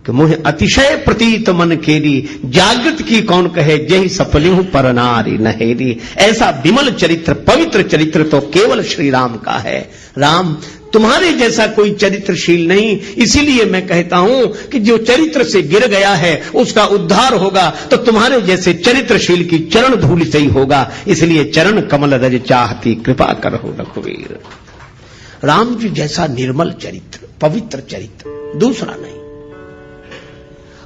कि मुझे अतिशय प्रतीत मन केरी, जागृत की कौन कहे जही सफलिहु पर नारी नहेरी। ऐसा विमल चरित्र, पवित्र चरित्र तो केवल श्री राम का है। राम तुम्हारे जैसा कोई चरित्रशील नहीं, इसीलिए मैं कहता हूं कि जो चरित्र से गिर गया है उसका उद्धार होगा तो तुम्हारे जैसे चरित्रशील की चरण धूलि से ही होगा। इसलिए चरण कमल रज चाहती, कृपा करो रघुवीर। राम जी जैसा निर्मल चरित्र, पवित्र चरित्र दूसरा नहीं।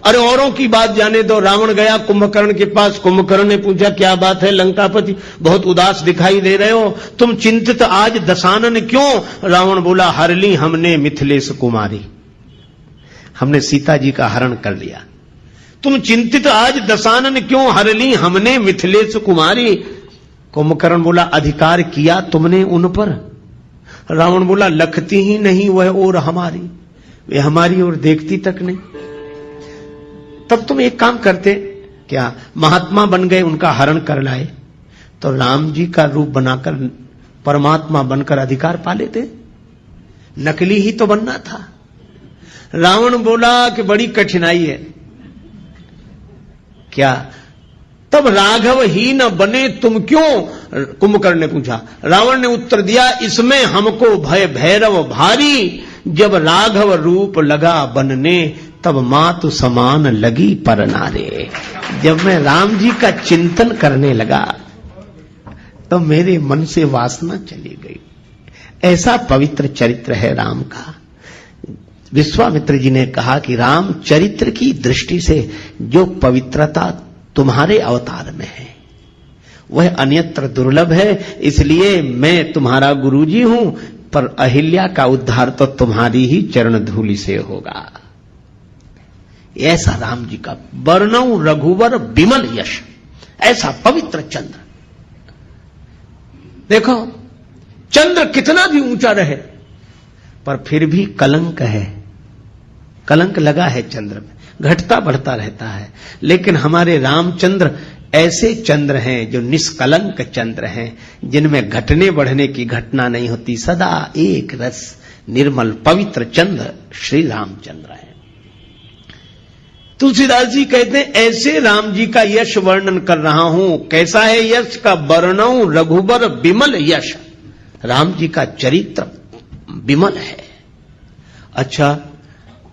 अरे औरों की बात जाने दो। रावण गया कुंभकर्ण के पास, कुंभकर्ण ने पूछा क्या बात है लंकापति, बहुत उदास दिखाई दे रहे हो, तुम चिंतित आज दशानन क्यों? रावण बोला हर ली हमने मिथिलेश कुमारी, हमने सीता जी का हरण कर लिया। तुम चिंतित आज दशानन क्यों, हर ली हमने मिथिलेश कुमारी। कुंभकर्ण बोला अधिकार किया तुमने उन पर? रावण बोला लखती ही नहीं वह और हमारी, वे हमारी ओर देखती तक नहीं। तब तुम एक काम करते, क्या महात्मा बन गए, उनका हरण कर लाए, तो राम जी का रूप बनाकर परमात्मा बनकर अधिकार पा लेते। नकली ही तो बनना था। रावण बोला कि बड़ी कठिनाई है। क्या तब राघव ही न बने तुम क्यों? कुंभकर्ण ने पूछा। रावण ने उत्तर दिया इसमें हमको भय भैरव भारी, जब राघव रूप लगा बनने तब मातु समान लगी पर नारे। जब मैं राम जी का चिंतन करने लगा तो मेरे मन से वासना चली गई। ऐसा पवित्र चरित्र है राम का। विश्वामित्र जी ने कहा कि राम चरित्र की दृष्टि से जो पवित्रता तुम्हारे अवतार में है वह अन्यत्र दुर्लभ है, इसलिए मैं तुम्हारा गुरुजी हूं, पर अहिल्या का उद्धार तो तुम्हारी ही चरण धूलि से होगा। ऐसा राम जी का वर्णौ रघुवर विमल यश, ऐसा पवित्र चंद्र। देखो चंद्र कितना भी ऊंचा रहे पर फिर भी कलंक है, कलंक लगा है चंद्र में, घटता बढ़ता रहता है। लेकिन हमारे रामचंद्र ऐसे चंद्र हैं जो निष्कलंक चंद्र हैं, जिनमें घटने बढ़ने की घटना नहीं होती, सदा एक रस निर्मल पवित्र चंद्र श्री रामचंद्र है। तुलसीदास जी कहते हैं ऐसे राम जी का यश वर्णन कर रहा हूं। कैसा है यश का? वर्णौ रघुबर विमल यश, राम जी का चरित्र विमल है। अच्छा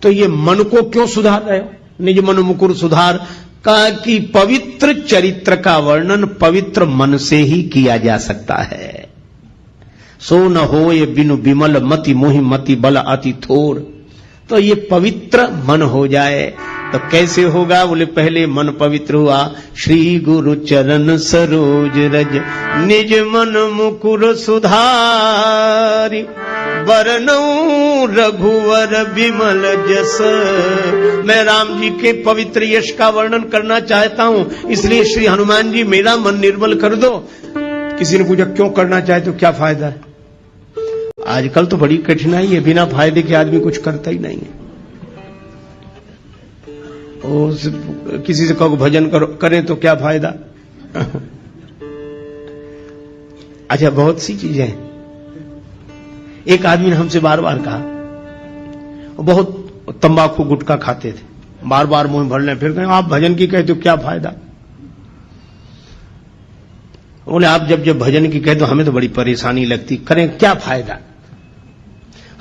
तो ये मन को क्यों सुधार रहे हो? निज मन मुकुर सुधार का कि पवित्र चरित्र का वर्णन पवित्र मन से ही किया जा सकता है। सो न हो ये बिनु विमल मति मोहि मति बल अति थोर। तो ये पवित्र मन हो जाए तो कैसे होगा? बोले पहले मन पवित्र हुआ, श्री गुरु चरण सरोज रज निज मन मुकुर सुधारी, वर्णौ रघुवर विमल जस। मैं राम जी के पवित्र यश का वर्णन करना चाहता हूं, इसलिए श्री हनुमान जी मेरा मन निर्मल कर दो। किसी ने पूछा क्यों करना चाहते हो, क्या फायदा है? आजकल तो बड़ी कठिनाई है, बिना फायदे के आदमी कुछ करता ही नहीं है। किसी से कहो भजन करो, करें तो क्या फायदा? अच्छा बहुत सी चीजें हैं। एक आदमी ने हमसे बार बार कहा, बहुत तंबाकू गुटखा खाते थे, बार बार मुंह भरने, फिर कहें आप भजन की कहते हो क्या फायदा? बोले आप जब जब भजन की कहते हो हमें तो बड़ी परेशानी लगती, करें क्या फायदा?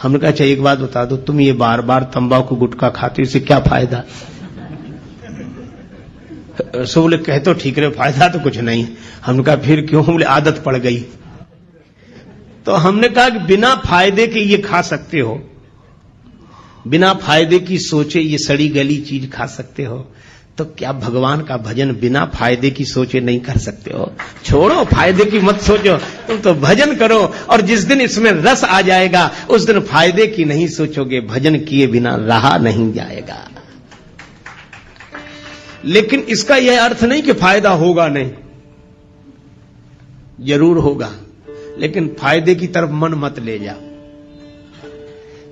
हमने कहा अच्छा एक बात बता दो, तुम ये बार बार तंबाकू गुटखा खाते हो, इससे क्या फायदा? सो बोले कहे तो ठीक रहे, फायदा तो कुछ नहीं। हमने कहा फिर क्यों? बोले आदत पड़ गई। तो हमने कहा कि बिना फायदे के ये खा सकते हो, बिना फायदे की सोचे ये सड़ी गली चीज खा सकते हो, तो क्या भगवान का भजन बिना फायदे की सोचे नहीं कर सकते हो? छोड़ो फायदे की मत सोचो, तुम तो भजन करो, और जिस दिन इसमें रस आ जाएगा उस दिन फायदे की नहीं सोचोगे, भजन किए बिना रहा नहीं जाएगा। लेकिन इसका यह अर्थ नहीं कि फायदा होगा नहीं, जरूर होगा, लेकिन फायदे की तरफ मन मत ले जाओ।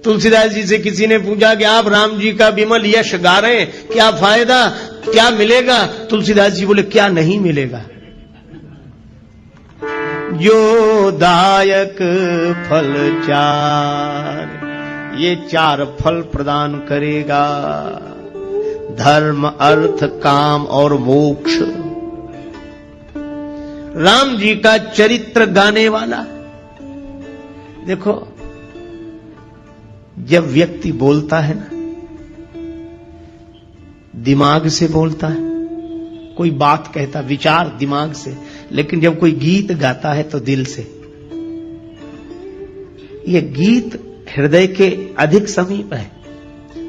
तुलसीदास जी से किसी ने पूछा कि आप राम जी का विमल यश गा रहे हैं, क्या फायदा, क्या मिलेगा? तुलसीदास जी बोले क्या नहीं मिलेगा? जो दायक फल चार, ये चार फल प्रदान करेगा, धर्म अर्थ काम और मोक्ष। राम जी का चरित्र गाने वाला। देखो जब व्यक्ति बोलता है ना, दिमाग से बोलता है, कोई बात कहता विचार दिमाग से, लेकिन जब कोई गीत गाता है तो दिल से। ये गीत हृदय के अधिक समीप है,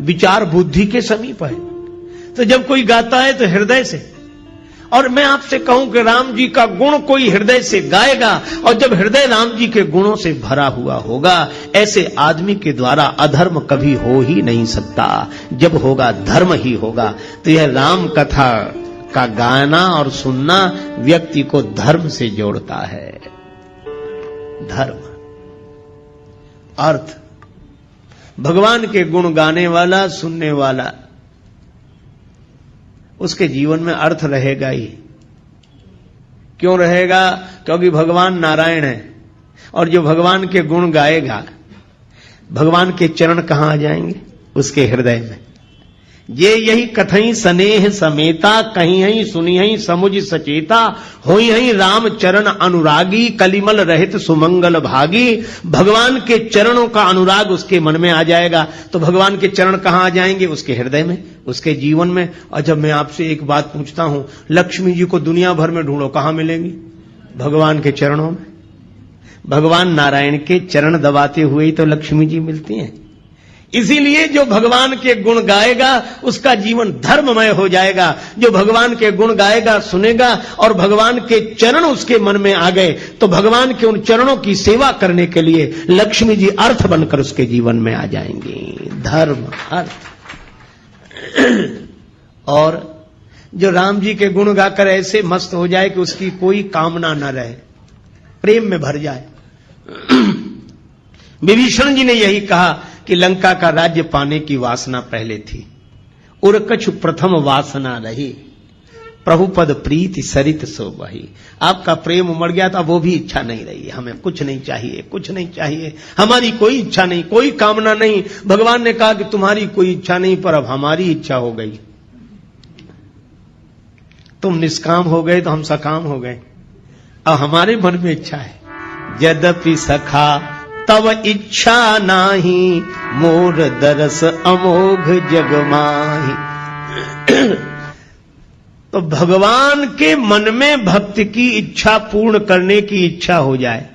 विचार बुद्धि के समीप है। तो जब कोई गाता है तो हृदय से। और मैं आपसे कहूं कि राम जी का गुण कोई हृदय से गाएगा, और जब हृदय राम जी के गुणों से भरा हुआ होगा, ऐसे आदमी के द्वारा अधर्म कभी हो ही नहीं सकता। जब होगा धर्म ही होगा। तो यह राम कथा का गाना और सुनना व्यक्ति को धर्म से जोड़ता है। धर्म, अर्थ, भगवान के गुण गाने वाला, सुनने वाला, उसके जीवन में अर्थ रहेगा ही। क्यों रहेगा? क्योंकि भगवान नारायण है, और जो भगवान के गुण गाएगा, भगवान के चरण कहां आ जाएंगे? उसके हृदय में। ये यही कथई स्नेह समेता, कहीं हई सुनी हई समुझ सचेता, होई हई राम चरण अनुरागी, कलिमल रहित सुमंगल भागी। भगवान के चरणों का अनुराग उसके मन में आ जाएगा। तो भगवान के चरण कहां आ जाएंगे? उसके हृदय में, उसके जीवन में। और जब मैं आपसे एक बात पूछता हूं, लक्ष्मी जी को दुनिया भर में ढूंढो, कहां मिलेंगी? भगवान के चरणों में। भगवान नारायण के चरण दबाते हुए ही तो लक्ष्मी जी मिलती हैं। इसीलिए जो भगवान के गुण गाएगा उसका जीवन धर्ममय हो जाएगा। जो भगवान के गुण गाएगा, सुनेगा, और भगवान के चरण उसके मन में आ गए, तो भगवान के उन चरणों की सेवा करने के लिए लक्ष्मी जी अर्थ बनकर उसके जीवन में आ जाएंगी। धर्म, अर्थ। और जो राम जी के गुण गाकर ऐसे मस्त हो जाए कि उसकी कोई कामना न रहे, प्रेम में भर जाए। विभीषण जी ने यही कहा कि लंका का राज्य पाने की वासना पहले थी, उर कछु प्रथम वासना रही, प्रभुपद प्रीति सरित सो बही। आपका प्रेम उमड़ गया, तो वो भी इच्छा नहीं रही। हमें कुछ नहीं चाहिए, कुछ नहीं चाहिए, हमारी कोई इच्छा नहीं, कोई कामना नहीं। भगवान ने कहा कि तुम्हारी कोई इच्छा नहीं, पर अब हमारी इच्छा हो गई। तुम निष्काम हो गए तो हम सकाम हो गए। अब हमारे मन में इच्छा है। यद्यपि सखा तव इच्छा नाही, मोर दरस अमोघ जग माही। तो भगवान के मन में भक्त की इच्छा पूर्ण करने की इच्छा हो जाए,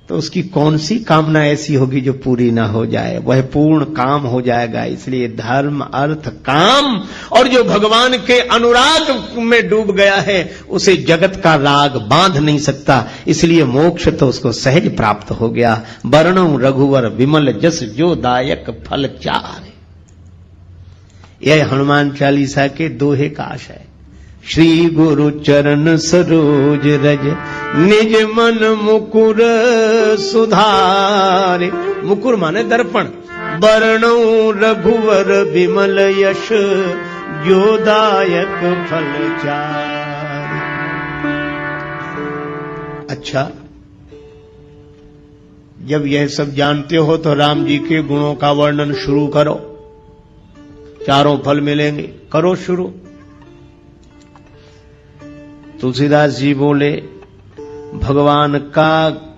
तो उसकी कौन सी कामना ऐसी होगी जो पूरी ना हो जाए? वह पूर्ण काम हो जाएगा। इसलिए धर्म, अर्थ, काम। और जो भगवान के अनुराग में डूब गया है, उसे जगत का राग बांध नहीं सकता। इसलिए मोक्ष तो उसको सहज प्राप्त हो गया। वर्णो रघुवर विमल जस जो दायक फल चार। यह हनुमान चालीसा के दोहे का आशय है। श्री गुरु चरण सरोज रज, निज मन मुकुर सुधारे। मुकुर माने दर्पण। वर्णो रघुवर विमल यश, जो दायक फल चार। अच्छा, जब यह सब जानते हो तो राम जी के गुणों का वर्णन शुरू करो। चारों फल मिलेंगे, करो शुरू। तुलसीदास जी बोले, भगवान का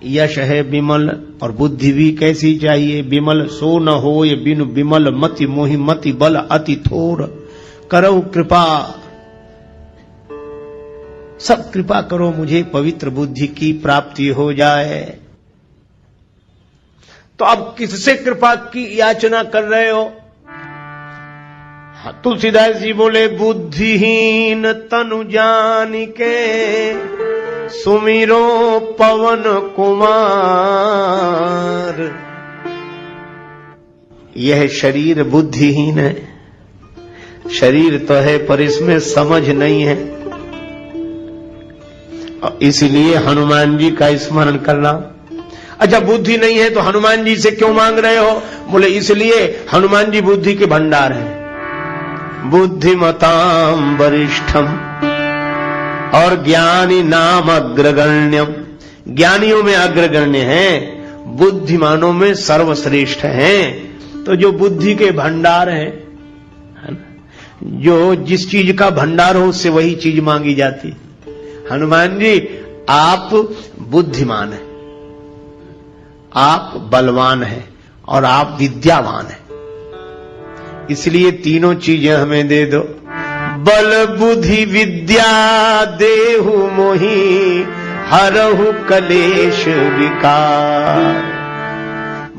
यश है विमल, और बुद्धि भी कैसी चाहिए? विमल सो न होय बिनु विमल, मति मोहि मति बल अति थोर। करो कृपा, सब कृपा करो, मुझे पवित्र बुद्धि की प्राप्ति हो जाए। तो अब किससे कृपा की याचना कर रहे हो? तुलसीदास जी बोले, बुद्धिहीन तनु जान के, सुमिरो पवन कुमार। यह शरीर बुद्धिहीन है। शरीर तो है पर इसमें समझ नहीं है, इसलिए हनुमान जी का स्मरण करना। अच्छा, बुद्धि नहीं है तो हनुमान जी से क्यों मांग रहे हो? बोले इसलिए हनुमान जी बुद्धि के भंडार हैं। बुद्धिमताम वरिष्ठम और ज्ञानी नाम अग्रगण्यम। ज्ञानियों में अग्रगण्य हैं, बुद्धिमानों में सर्वश्रेष्ठ हैं। तो जो बुद्धि के भंडार हैं, जो जिस चीज का भंडार हो उससे वही चीज मांगी जाती। हनुमान जी, आप बुद्धिमान हैं, आप बलवान हैं, और आप विद्यावान हैं। इसलिए तीनों चीजें हमें दे दो। बल बुद्धि विद्या देहु मोहि, हरहु कलेश विकार।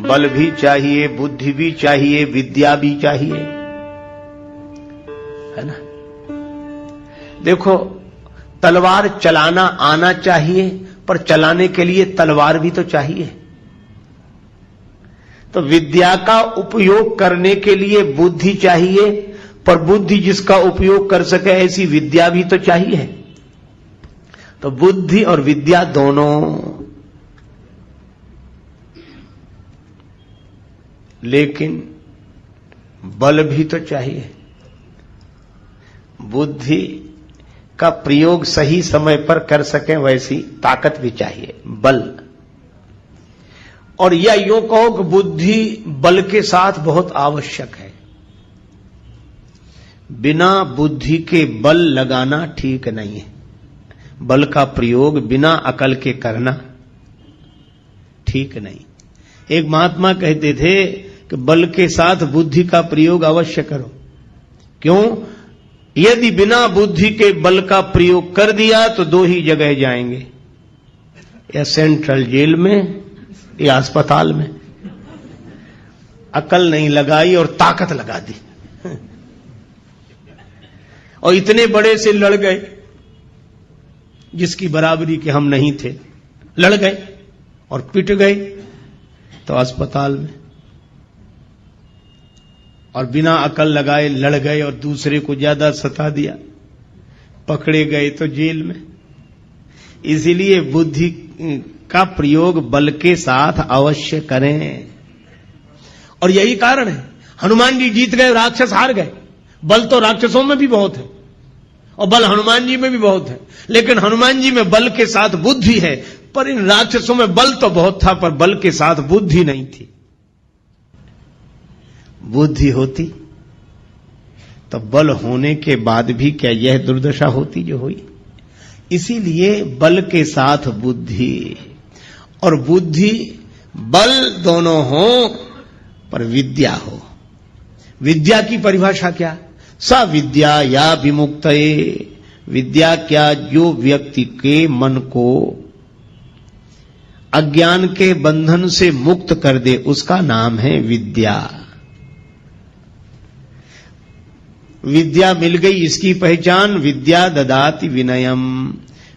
बल भी चाहिए, बुद्धि भी चाहिए, विद्या भी चाहिए। है ना। देखो, तलवार चलाना आना चाहिए, पर चलाने के लिए तलवार भी तो चाहिए। तो विद्या का उपयोग करने के लिए बुद्धि चाहिए, पर बुद्धि जिसका उपयोग कर सके ऐसी विद्या भी तो चाहिए। तो बुद्धि और विद्या दोनों, लेकिन बल भी तो चाहिए। बुद्धि का प्रयोग सही समय पर कर सकें वैसी ताकत भी चाहिए, बल। और यह यूं कहो कि बुद्धि बल के साथ बहुत आवश्यक है। बिना बुद्धि के बल लगाना ठीक नहीं है। बल का प्रयोग बिना अकल के करना ठीक नहीं। एक महात्मा कहते थे कि बल के साथ बुद्धि का प्रयोग अवश्य करो। क्यों? यदि बिना बुद्धि के बल का प्रयोग कर दिया तो दो ही जगह जाएंगे, या सेंट्रल जेल में या अस्पताल में। अकल नहीं लगाई और ताकत लगा दी, और इतने बड़े से लड़ गए जिसकी बराबरी के हम नहीं थे। लड़ गए और पिट गए तो अस्पताल में, और बिना अकल लगाए लड़ गए और दूसरे को ज्यादा सता दिया, पकड़े गए तो जेल में। इसीलिए बुद्धि का प्रयोग बल के साथ अवश्य करें। और यही कारण है हनुमान जी जीत गए, राक्षस हार गए। बल तो राक्षसों में भी बहुत है और बल हनुमान जी में भी बहुत है, लेकिन हनुमान जी में बल के साथ बुद्धि है, पर इन राक्षसों में बल तो बहुत था पर बल के साथ बुद्धि नहीं थी। बुद्धि होती तो बल होने के बाद भी क्या यह दुर्दशा होती जो हुई। इसीलिए बल के साथ बुद्धि, और बुद्धि बल दोनों हो पर विद्या हो। विद्या की परिभाषा क्या? स विद्या या विमुक्तये। विद्या क्या? जो व्यक्ति के मन को अज्ञान के बंधन से मुक्त कर दे, उसका नाम है विद्या। विद्या मिल गई, इसकी पहचान विद्या ददाति विनयम।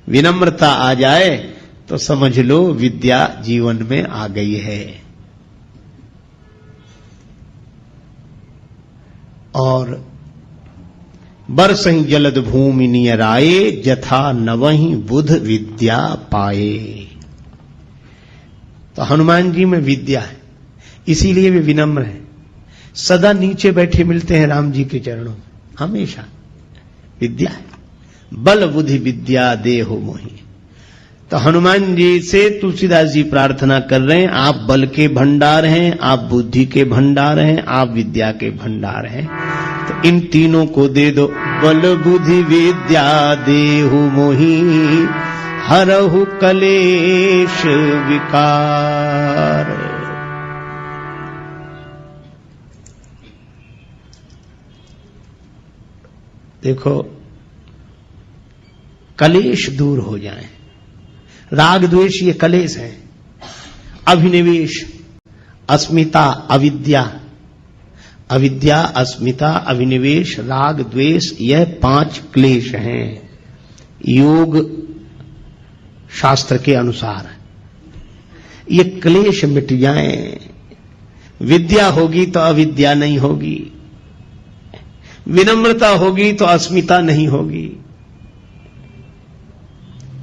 विनम्रता आ जाए तो समझ लो विद्या जीवन में आ गई है। और बरसहि जलद भूमि नियराए, जथा नवहि बुध विद्या पाए। तो हनुमान जी में विद्या है, इसीलिए वे विनम्र हैं। सदा नीचे बैठे मिलते हैं राम जी के चरणों में, हमेशा विद्या है। बल बुद्धि विद्या देहु मोहि। तो हनुमान जी से तुलसीदास जी प्रार्थना कर रहे हैं, आप बल के भंडार हैं, आप बुद्धि के भंडार हैं, आप विद्या के भंडार हैं। तो इन तीनों को दे दो। बल बुद्धि विद्या देहु मोहि, हरहु कलेश विकार। देखो, कलेश दूर हो जाए। राग द्वेष ये कलेश है। अभिनिवेश, अस्मिता, अविद्या, अविद्या, अस्मिता, अभिनिवेश, राग द्वेष, यह 5 क्लेश हैं योग शास्त्र के अनुसार। ये क्लेश मिट जाएं, विद्या होगी तो अविद्या नहीं होगी, विनम्रता होगी तो अस्मिता नहीं होगी,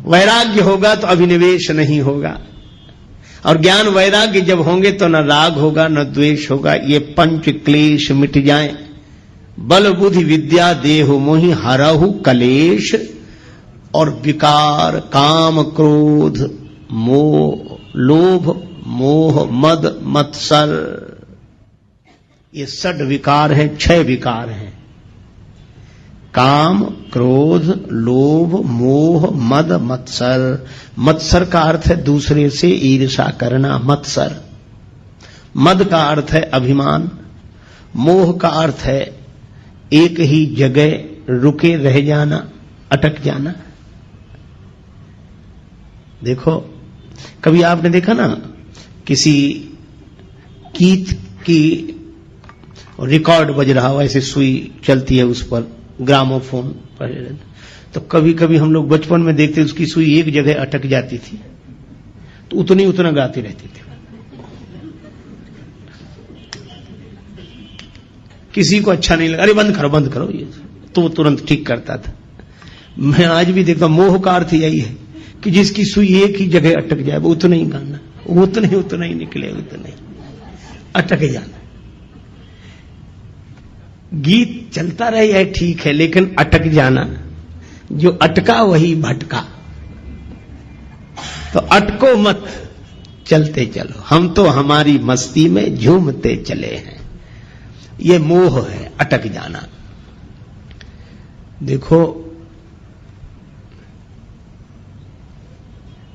वैराग्य होगा तो अभिनिवेश नहीं होगा, और ज्ञान वैराग्य जब होंगे तो न राग होगा न द्वेष होगा। ये 5 क्लेश मिट जाएं। बल बुद्धि विद्या देहु मोहि, हरहु कलेश और विकार, काम क्रोध मोह, लोभ मोह मद मत्सर, ये 6 विकार हैं, 6 विकार हैं। काम क्रोध लोभ मोह मद मत्सर। मत्सर का अर्थ है दूसरे से ईर्ष्या करना, मत्सर। मद का अर्थ है अभिमान। मोह का अर्थ है एक ही जगह रुके रह जाना, अटक जाना। देखो, कभी आपने देखा ना, किसी गीत की रिकॉर्ड बज रहा हो, ऐसे सुई चलती है उस पर, ग्रामोफोन पहले रहता, तो कभी कभी हम लोग बचपन में देखते उसकी सुई एक जगह अटक जाती थी तो उतना गाती रहती थी। किसी को अच्छा नहीं लगा, अरे बंद करो ये, तो वो तुरंत ठीक करता था। मैं आज भी देखता, मोह का अर्थ यही है कि जिसकी सुई एक ही जगह अटक जाए वो उतना ही गाना, उतना ही निकले, उतना ही अटक जाना। गीत चलता रहे है ठीक है, लेकिन अटक जाना, जो अटका वही भटका। तो अटको मत, चलते चलो, हम तो हमारी मस्ती में झूमते चले हैं। ये मोह है, अटक जाना। देखो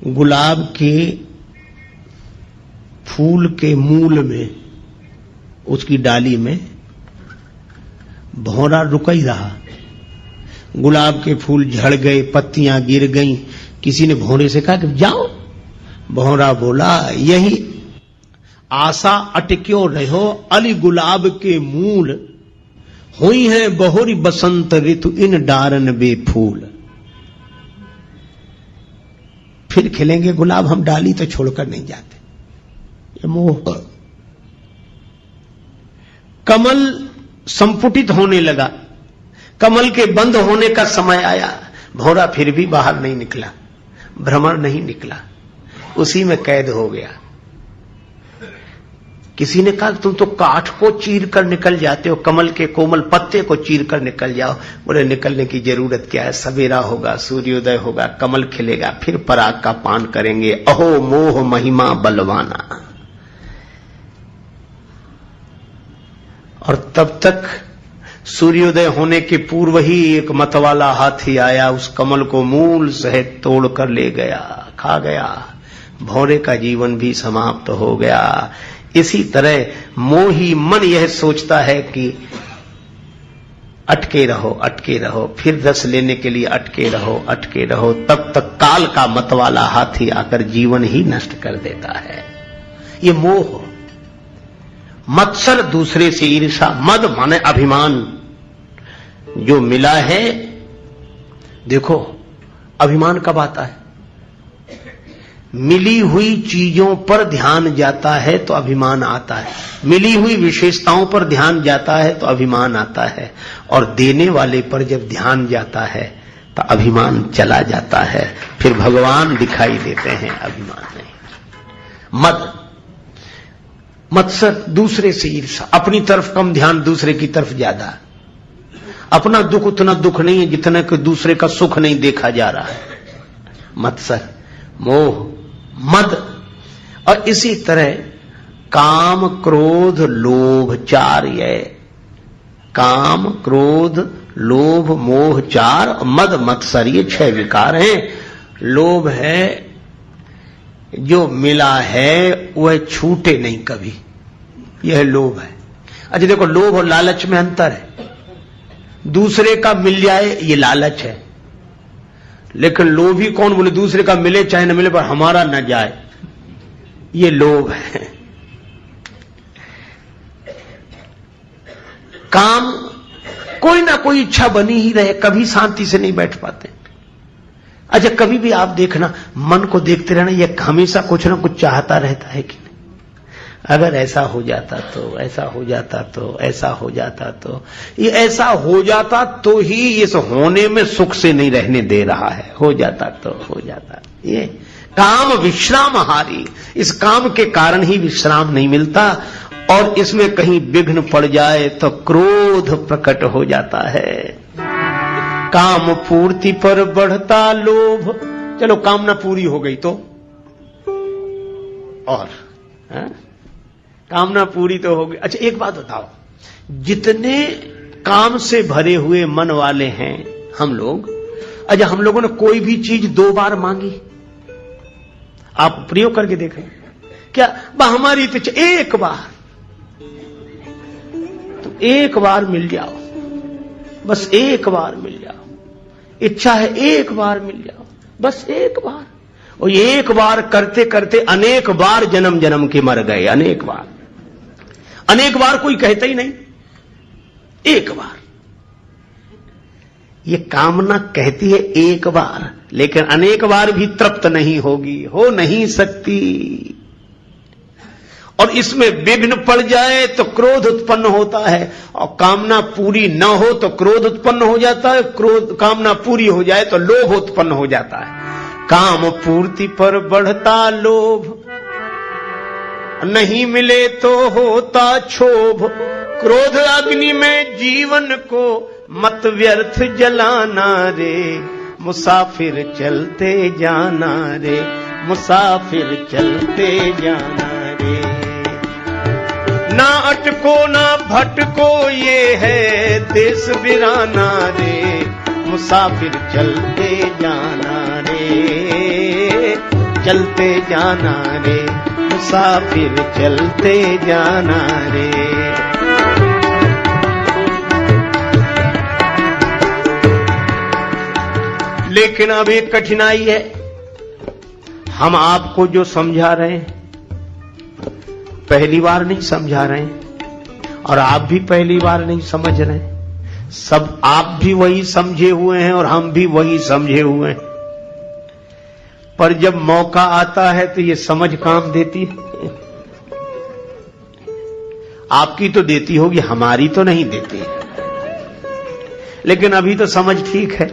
गुलाब के फूल के मूल में, उसकी डाली में भौरा रुका ही रहा। गुलाब के फूल झड़ गए, पत्तियां गिर गईं, किसी ने भौरे से कहा कि जाओ। भौरा बोला, यही आशा अटक्यो रहो अली गुलाब के मूल, हुई है बहुरी बसंत ऋतु इन डारन बेफूल। फिर खिलेंगे गुलाब, हम डाली तो छोड़कर नहीं जाते। ये मोह। कमल संपुटित होने लगा, कमल के बंद होने का समय आया, भौरा फिर भी बाहर नहीं निकला, भ्रमण नहीं निकला, उसी में कैद हो गया। किसी ने कहा तुम तो काठ को चीर कर निकल जाते हो, कमल के कोमल पत्ते को चीर कर निकल जाओ। बोले निकलने की जरूरत क्या है, सवेरा होगा, सूर्योदय होगा, कमल खिलेगा, फिर पराग का पान करेंगे। अहो मोह महिमा बलवाना। और तब तक सूर्योदय होने के पूर्व ही एक मतवाला हाथी आया, उस कमल को मूल सहित तोड़ कर ले गया, खा गया। भौरे का जीवन भी समाप्त हो गया। इसी तरह मोही मन यह सोचता है कि अटके रहो, फिर रस लेने के लिए अटके रहो, तब तक काल का मतवाला हाथी आकर जीवन ही नष्ट कर देता है। ये मोह। मत्सर, दूसरे से ईर्षा, मद माने अभिमान। जो मिला है, देखो अभिमान कब आता है, मिली हुई चीजों पर ध्यान जाता है तो अभिमान आता है, मिली हुई विशेषताओं पर ध्यान जाता है तो अभिमान आता है, और देने वाले पर जब ध्यान जाता है तो अभिमान चला जाता है, फिर भगवान दिखाई देते हैं, अभिमान नहीं। मद, मत्सर, दूसरे से ईर्षा, अपनी तरफ कम ध्यान, दूसरे की तरफ ज्यादा। अपना दुख उतना दुख नहीं है जितना कि दूसरे का सुख नहीं देखा जा रहा है। मत्सर, मोह, मद। और इसी तरह काम क्रोध लोभ चार, ये काम क्रोध लोभ मोह चार, मद मत्सर, ये 6 विकार हैं। लोभ है, जो मिला है वह छूटे नहीं कभी, यह लोभ है। अच्छा देखो, लोभ और लालच में अंतर है। दूसरे का मिल जाए ये लालच है, लेकिन लोभी कौन, बोले दूसरे का मिले चाहे न मिले पर हमारा न जाए, ये लोभ है। काम, कोई ना कोई इच्छा बनी ही रहे, कभी शांति से नहीं बैठ पाते। अच्छा कभी भी आप देखना, मन को देखते रहना, यह हमेशा कुछ ना कुछ चाहता रहता है कि नहीं, अगर ऐसा हो जाता तो, ऐसा हो जाता तो, ऐसा हो जाता तो। ये ऐसा हो जाता तो ही इस होने में सुख से नहीं रहने दे रहा है, हो जाता तो हो जाता। ये काम विश्रामहारी, इस काम के कारण ही विश्राम नहीं मिलता, और इसमें कहीं विघ्न पड़ जाए तो क्रोध प्रकट हो जाता है। काम पूर्ति पर बढ़ता लोभ, चलो कामना पूरी हो गई तो, और कामना पूरी तो हो गई। अच्छा एक बात बताओ, जितने काम से भरे हुए मन वाले हैं हम लोग, अच्छा हम लोगों ने कोई भी चीज 2 बार मांगी? आप प्रयोग करके देखें, क्या हमारी तो एक बार, तो एक बार मिल जाओ, बस एक बार मिल जाओ, इच्छा है एक बार मिल जाओ, बस एक बार। और ये एक बार करते करते अनेक बार जन्म जन्म के मर गए, अनेक बार। अनेक बार कोई कहता ही नहीं, एक बार। ये कामना कहती है एक बार, लेकिन अनेक बार भी तृप्त नहीं होगी, हो नहीं सकती। और इसमें विघ्न पड़ जाए तो क्रोध उत्पन्न होता है, और कामना पूरी न हो तो क्रोध उत्पन्न हो जाता है, कामना पूरी हो जाए तो लोभ उत्पन्न हो जाता है। काम पूर्ति पर बढ़ता लोभ, नहीं मिले तो होता क्षोभ। क्रोध अग्नि में जीवन को मत व्यर्थ जलाना रे, मुसाफिर चलते जाना रे, मुसाफिर चलते जाना रे। ना अटको ना भटको ये है देश बिराना रे, मुसाफिर चलते जाना रे, चलते जाना रे, मुसाफिर चलते जाना रे। लेकिन अब एक कठिनाई है, हम आपको जो समझा रहे हैं पहली बार नहीं समझा रहे हैं, और आप भी पहली बार नहीं समझ रहे हैं। सब आप भी वही समझे हुए हैं और हम भी वही समझे हुए हैं, पर जब मौका आता है तो ये समझ काम देती है। आपकी तो देती होगी, हमारी तो नहीं देती, लेकिन अभी तो समझ ठीक है।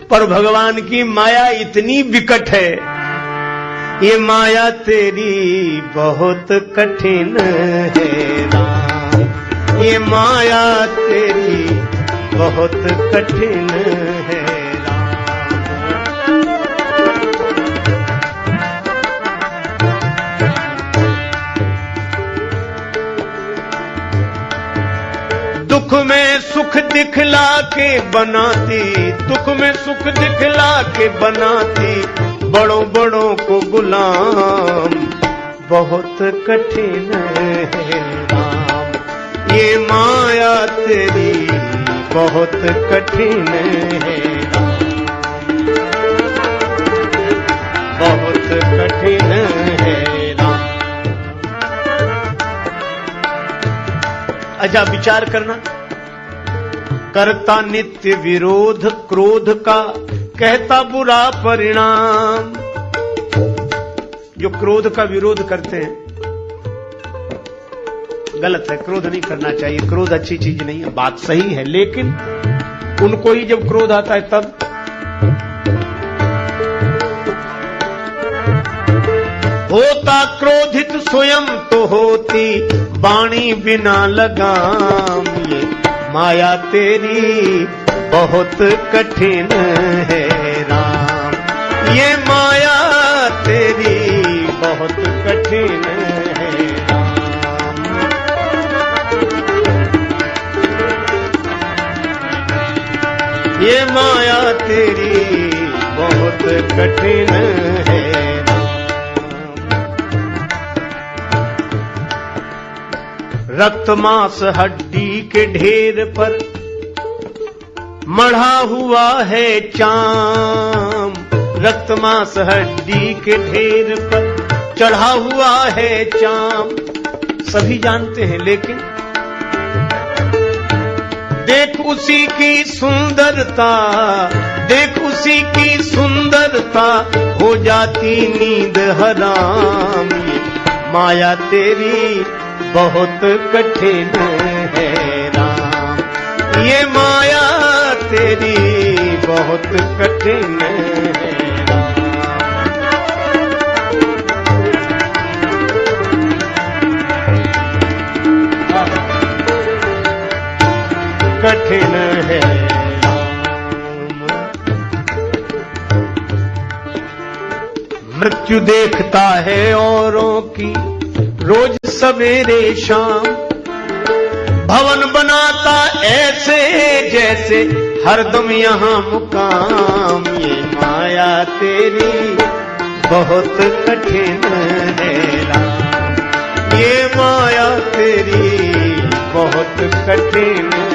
पर भगवान की माया इतनी विकट है, ये माया तेरी बहुत कठिन है राम, ये माया तेरी बहुत कठिन है राम। दुख में सुख दिखला के बनाती, दुख में सुख दिखला के बनाती, बड़ों बड़ों को गुलाम बहुत कठिन है राम, ये माया तेरी बहुत कठिन है राम, बहुत कठिन है राम। अच्छा विचार करना, करता नित्य विरोध क्रोध का, कहता बुरा परिणाम। जो क्रोध का विरोध करते हैं गलत है, क्रोध नहीं करना चाहिए, क्रोध अच्छी चीज नहीं है, बात सही है, लेकिन उनको ही जब क्रोध आता है तब होता क्रोधित स्वयं तो होती वाणी बिना लगाम, ये माया तेरी बहुत कठिन है राम, ये माया तेरी बहुत कठिन है राम। ये माया तेरी बहुत कठिन है राम। रक्त मांस हड्डी के ढेर पर मढ़ा हुआ है चाम, रक्त मांस हड्डी के ढेर पर चढ़ा हुआ है चाम, सभी जानते हैं, लेकिन देख उसी की सुंदरता, देख उसी की सुंदरता, हो जाती नींद हराम, ये माया तेरी बहुत कठिन है राम, ये माया तेरी बहुत कठिन है राम, कठिन है राम। मृत्यु देखता है औरों की रोज सवेरे शाम, भवन बनाता ऐसे जैसे हरदम यहाँ मुकाम, ये माया तेरी बहुत कठिन है राम, ये माया तेरी बहुत कठिन है,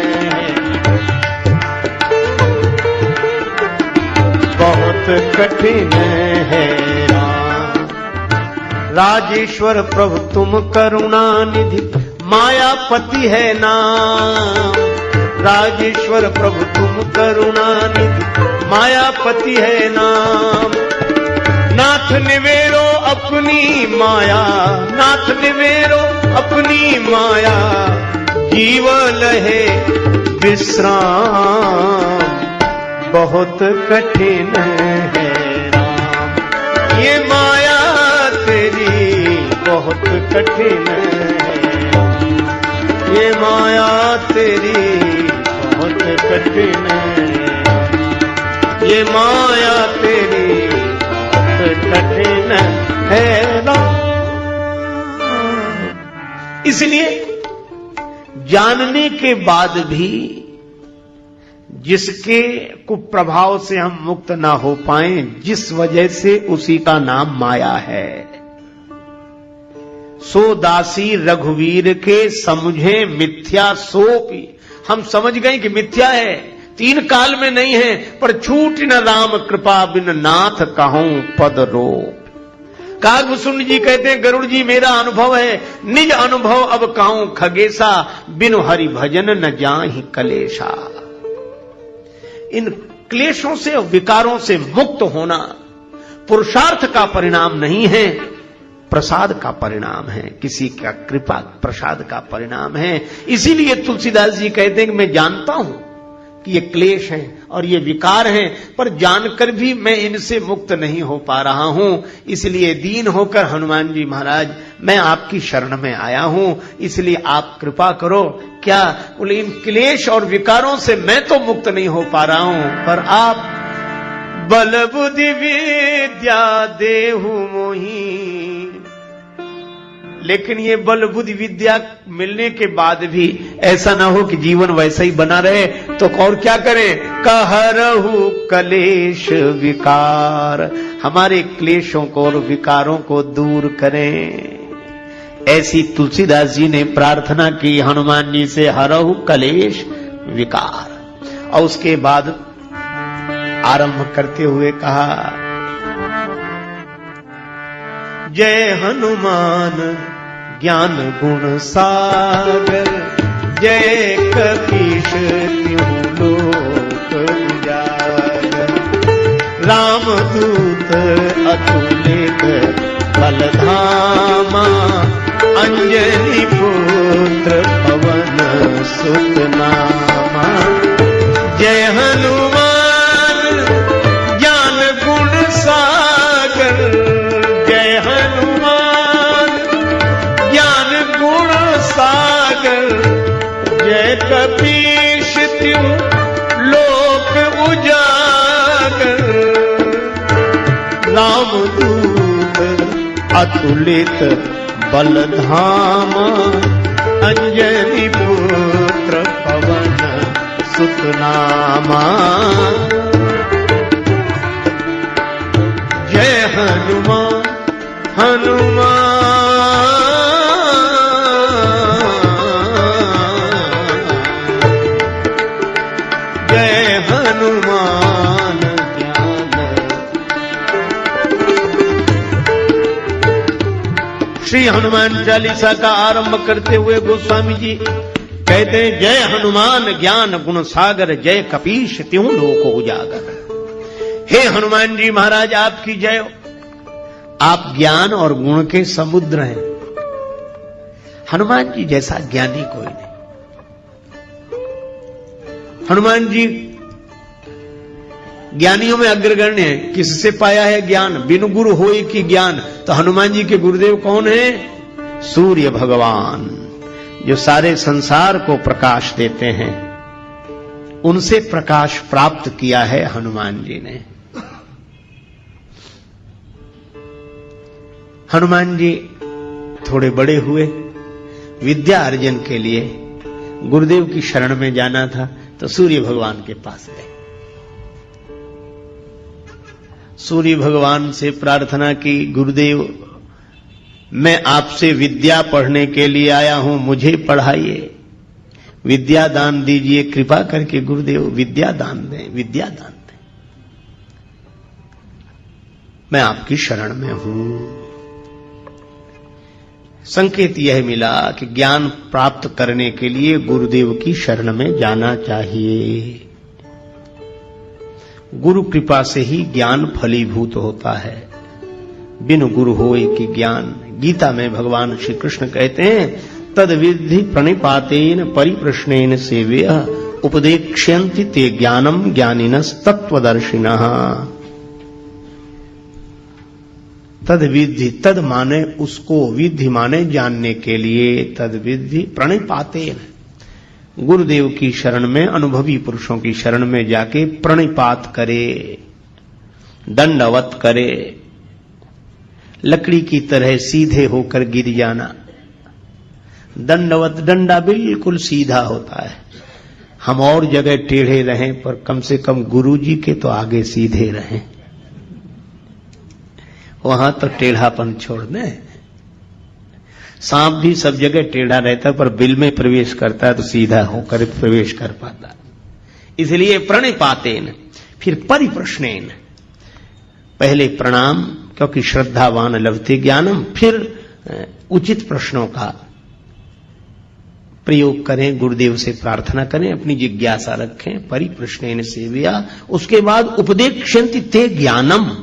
बहुत कठिन है राम। राजेश्वर प्रभु तुम करुणा निधि, मायापति है नाम, राजेश्वर प्रभु तुम करुणानिधि मायापति है नाम। नाथ निवेरो अपनी माया, नाथ निवेरो अपनी माया, जीव लहे विश्राम, बहुत कठिन है राम। ये माया तेरी बहुत कठिन है, ये माया तेरी बहुत कठिन है, ये माया तेरी बहुत कठिन है राम। इसलिए जानने के बाद भी जिसके कुप्रभाव से हम मुक्त ना हो पाए, जिस वजह से उसी का नाम माया है। सो दासी रघुवीर के समझे मिथ्या सोपी। हम समझ गए कि मिथ्या है, तीन काल में नहीं है, पर छूट न राम कृपा बिन नाथ कहूं पद रोप। कागभूषण जी कहते हैं गरुड़ जी मेरा अनुभव है, निज अनुभव अब कहूं खगेशा, बिनु हरि भजन न जाहि कलेशा। इन क्लेशों से और विकारों से मुक्त होना पुरुषार्थ का परिणाम नहीं है, प्रसाद का परिणाम है, किसी का कृपा प्रसाद का परिणाम है। इसीलिए तुलसीदास जी कहते हैं कि मैं जानता हूं कि ये क्लेश हैं और ये विकार हैं, पर जानकर भी मैं इनसे मुक्त नहीं हो पा रहा हूं। इसलिए दीन होकर हनुमान जी महाराज मैं आपकी शरण में आया हूं, इसलिए आप कृपा करो। क्या बोले, इन क्लेश और विकारों से मैं तो मुक्त नहीं हो पा रहा हूं, पर आप बल बुद्धि विद्या देहु मोही। लेकिन ये बल बुद्धि विद्या मिलने के बाद भी ऐसा ना हो कि जीवन वैसा ही बना रहे, तो और क्या करें? कहरहु कलेश विकार, हमारे क्लेशों को और विकारों को दूर करें। ऐसी तुलसीदास जी ने प्रार्थना की हनुमान जी से, हरहु कलेश विकार। और उसके बाद आरंभ करते हुए कहा, जय हनुमान ज्ञान गुण सागर, जय कपीश तिहु लोक उजागर। राम दूत अतुलित बल धामा, अंजनी पुत्र पवन सुत नामा। जय हनुमान ज्ञान गुण सागर, जय हनुमान ज्ञान गुण सागर। जय कपीश तिहु लोक उजागर। राम दूत अतुलित बल धामा, अंजनी पुत्र पवन सुत नामा। जय हनुमान हनुमान, जय हनुमान ज्ञान। श्री हनुमान चालीसा का आरंभ करते हुए गोस्वामी जी कहते हैं, जय हनुमान ज्ञान गुण सागर, जय कपीश तिहु लोक उजागर। हे हनुमान जी महाराज आपकी जय हो, आप ज्ञान और गुण के समुद्र हैं। हनुमान जी जैसा ज्ञानी कोई नहीं। हनुमान जी ज्ञानियों में अग्रगण्य है। किससे पाया है ज्ञान? बिनु गुरु होय कि ज्ञान। तो हनुमान जी के गुरुदेव कौन है? सूर्य भगवान, जो सारे संसार को प्रकाश देते हैं। उनसे प्रकाश प्राप्त किया है हनुमान जी ने। हनुमान जी थोड़े बड़े हुए, विद्या अर्जन के लिए गुरुदेव की शरण में जाना था, तो सूर्य भगवान के पास गए। सूर्य भगवान से प्रार्थना की, गुरुदेव मैं आपसे विद्या पढ़ने के लिए आया हूं, मुझे पढ़ाइए, विद्या दान दीजिए, कृपा करके गुरुदेव विद्या दान दें, विद्या दान दें, मैं आपकी शरण में हूं। संकेत यह मिला कि ज्ञान प्राप्त करने के लिए गुरुदेव की शरण में जाना चाहिए। गुरु कृपा से ही ज्ञान फलीभूत होता है। बिनु गुरु होए कि ज्ञान, गीता में भगवान श्री कृष्ण कहते हैं, तद विद्धि प्रणिपातेन परिप्रश्नेन सेव्य उपदेक्ष्यन्ति ते ज्ञानम ज्ञानिनस् तत्वदर्शिनः। तद विद्धि, तद माने उसको, विधि माने जानने के लिए, तद विद्धि प्रणिपातेन, गुरुदेव की शरण में, अनुभवी पुरुषों की शरण में जाके प्रणिपात करे, दंडवत करे, लकड़ी की तरह सीधे होकर गिर जाना। दंडवत, डंडा बिल्कुल सीधा होता है। हम और जगह टेढ़े रहें पर कम से कम गुरु जी के तो आगे सीधे रहें, वहां तो टेढ़ापन छोड़ दें। सांप भी सब जगह टेढ़ा रहता है पर बिल में प्रवेश करता है तो सीधा होकर प्रवेश कर पाता। इसलिए प्रणिपातेन, फिर परिप्रश्नेन, पहले प्रणाम, क्योंकि श्रद्धावान लभते ज्ञानम, फिर उचित प्रश्नों का प्रयोग करें, गुरुदेव से प्रार्थना करें, अपनी जिज्ञासा रखें। परिप्रश्नेन सेव्या, उसके बाद उपदेक्ष्यन्ति ते ज्ञानम,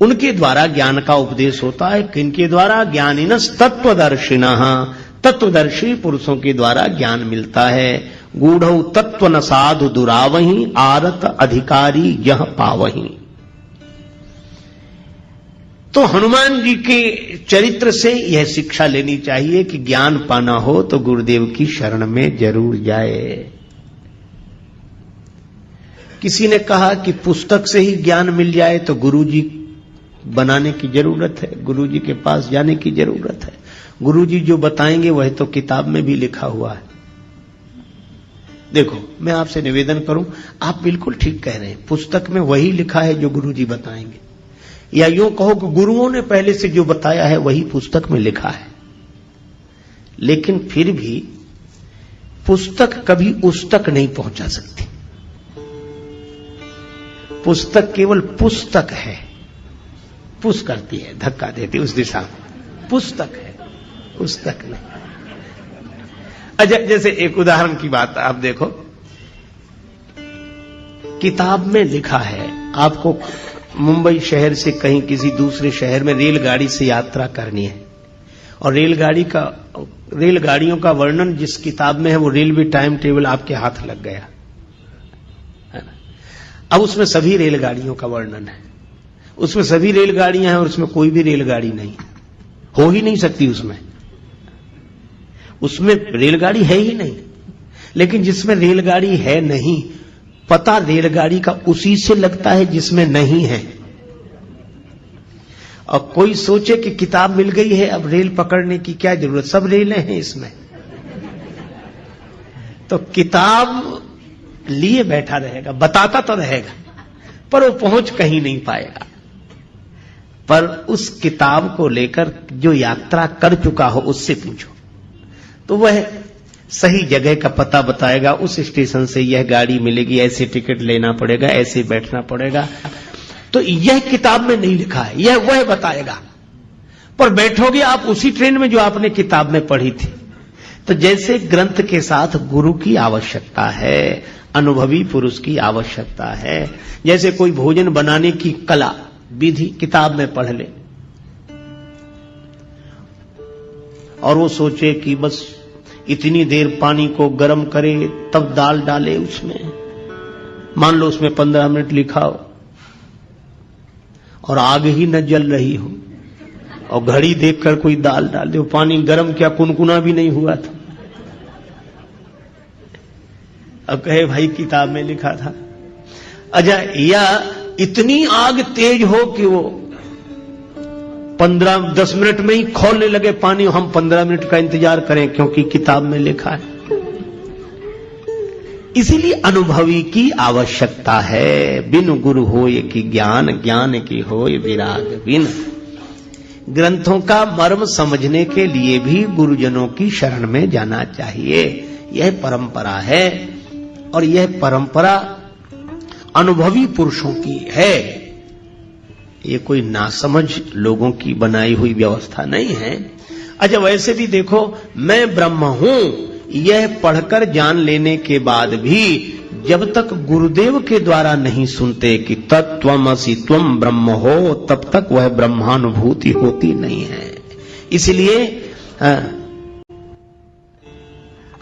उनके द्वारा ज्ञान का उपदेश होता है। किनके द्वारा? ज्ञानिनस् तत्वदर्शिनः, तत्वदर्शी पुरुषों के द्वारा ज्ञान मिलता है। गूढ़ौ तत्व न साधु दुरावहि, आरत अधिकारी यह पावहि। तो हनुमान जी के चरित्र से यह शिक्षा लेनी चाहिए कि ज्ञान पाना हो तो गुरुदेव की शरण में जरूर जाए। किसी ने कहा कि पुस्तक से ही ज्ञान मिल जाए तो गुरुजी बनाने की जरूरत है, गुरुजी के पास जाने की जरूरत है। गुरुजी जो बताएंगे वह तो किताब में भी लिखा हुआ है। देखो, मैं आपसे निवेदन करूं, आप बिल्कुल ठीक कह रहे हैं, पुस्तक में वही लिखा है जो गुरुजी बताएंगे, या यूं कहो कि गुरुओं ने पहले से जो बताया है वही पुस्तक में लिखा है। लेकिन फिर भी पुस्तक कभी उस तक नहीं पहुंचा सकती। पुस्तक केवल पुस्तक है, पुश करती है, धक्का देती उस दिशा में, पुस्तक है, पुस्तक नहीं। अच्छा, जैसे एक उदाहरण की बात आप देखो, किताब में लिखा है आपको मुंबई शहर से कहीं किसी दूसरे शहर में रेलगाड़ी से यात्रा करनी है, और रेलगाड़ियों का वर्णन जिस किताब में है वो रेलवे टाइम टेबल आपके हाथ लग गया है ना। अब उसमें सभी रेलगाड़ियों का वर्णन है, उसमें सभी रेलगाड़ियां हैं और उसमें कोई भी रेलगाड़ी नहीं, हो ही नहीं सकती उसमें रेलगाड़ी है ही नहीं। लेकिन जिसमें रेलगाड़ी है नहीं, पता रेलगाड़ी का उसी से लगता है जिसमें नहीं है। और कोई सोचे कि किताब मिल गई है, अब रेल पकड़ने की क्या जरूरत, सब रेलें हैं इसमें। तो किताब लिए बैठा रहेगा, बताता तो रहेगा, पर वो पहुंच कहीं नहीं पाएगा। पर उस किताब को लेकर जो यात्रा कर चुका हो उससे पूछो तो वह सही जगह का पता बताएगा। उस स्टेशन से यह गाड़ी मिलेगी, ऐसे टिकट लेना पड़ेगा, ऐसे बैठना पड़ेगा। तो यह किताब में नहीं लिखा है, यह वह बताएगा। पर बैठोगे आप उसी ट्रेन में जो आपने किताब में पढ़ी थी। तो जैसे ग्रंथ के साथ गुरु की आवश्यकता है, अनुभवी पुरुष की आवश्यकता है। जैसे कोई भोजन बनाने की कला विधि किताब में पढ़ ले और वो सोचे कि बस इतनी देर पानी को गर्म करे तब दाल डाले उसमें, मान लो उसमें 15 मिनट लिखा हो और आग ही न जल रही हो और घड़ी देखकर कोई दाल डाल दे, पानी गर्म क्या कुनकुना भी नहीं हुआ था। अब कहे भाई किताब में लिखा था। अच्छा, या इतनी आग तेज हो कि वो 15-10 मिनट में ही खौलने लगे पानी, हम 15 मिनट का इंतजार करें क्योंकि किताब में लिखा है। इसीलिए अनुभवी की आवश्यकता है। बिन गुरु होय कि ज्ञान, ज्ञान की होय विराग बिन। ग्रंथों का मर्म समझने के लिए भी गुरुजनों की शरण में जाना चाहिए। यह परंपरा है और यह परंपरा अनुभवी पुरुषों की है। ये कोई नासमझ लोगों की बनाई हुई व्यवस्था नहीं है। अच्छा, वैसे भी देखो, मैं ब्रह्म हूं यह पढ़कर जान लेने के बाद भी जब तक गुरुदेव के द्वारा नहीं सुनते कि तत्त्वमसि त्वम ब्रह्म हो, तब तक वह ब्रह्मानुभूति होती नहीं है। इसलिए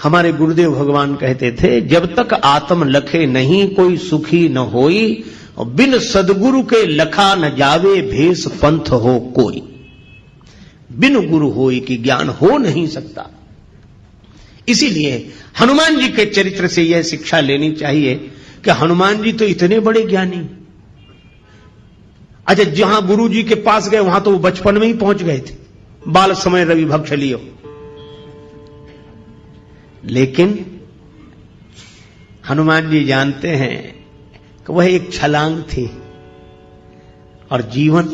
हमारे गुरुदेव भगवान कहते थे, जब तक आत्म लखे नहीं कोई सुखी न होई, और बिन सदगुरु के लखा न जावे भेष पंथ हो कोई। बिन गुरु होई कि ज्ञान हो नहीं सकता। इसीलिए हनुमान जी के चरित्र से यह शिक्षा लेनी चाहिए कि हनुमान जी तो इतने बड़े ज्ञानी। अच्छा, जहां गुरु जी के पास गए वहां तो वो बचपन में ही पहुंच गए थे, बाल समय रवि भक्ष लियो। लेकिन हनुमान जी जानते हैं कि वह एक छलांग थी, और जीवन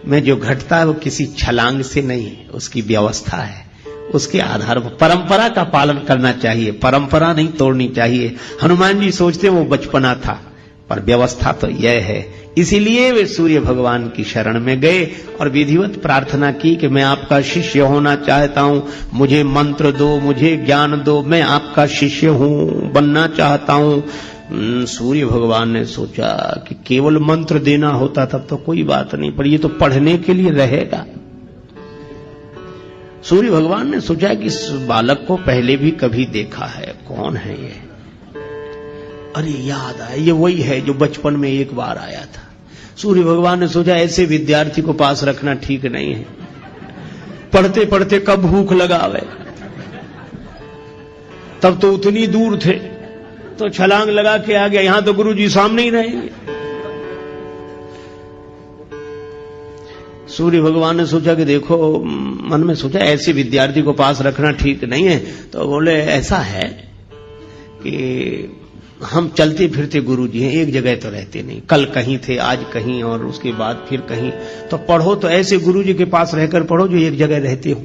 में जो घटता है वो किसी छलांग से नहीं है, उसकी व्यवस्था है। उसके आधार पर परंपरा का पालन करना चाहिए, परंपरा नहीं तोड़नी चाहिए। हनुमान जी सोचते वो बचपना था, पर व्यवस्था तो यह है। इसीलिए वे सूर्य भगवान की शरण में गए और विधिवत प्रार्थना की कि मैं आपका शिष्य होना चाहता हूं, मुझे मंत्र दो, मुझे ज्ञान दो, मैं आपका शिष्य हूं, बनना चाहता हूं। सूर्य भगवान ने सोचा कि केवल मंत्र देना होता तब तो कोई बात नहीं, पर ये तो पढ़ने के लिए रहेगा। सूर्य भगवान ने सोचा कि इस बालक को पहले भी कभी देखा है, कौन है ये? अरे याद आया, ये वही है जो बचपन में एक बार आया था। सूर्य भगवान ने सोचा ऐसे विद्यार्थी को पास रखना ठीक नहीं है, पढ़ते पढ़ते कब भूख लगावे। तब तो उतनी दूर थे, तो छलांग लगा के आ गया, यहां तो गुरु जी सामने ही रहेंगे। सूर्य भगवान ने सोचा कि देखो, मन में सोचा ऐसे विद्यार्थी को पास रखना ठीक नहीं है। तो बोले ऐसा है कि हम चलते फिरते गुरु जी हैं, एक जगह तो रहते नहीं, कल कहीं थे, आज कहीं, और उसके बाद फिर कहीं। तो पढ़ो तो ऐसे गुरु जी के पास रहकर पढ़ो जो एक जगह रहते हो,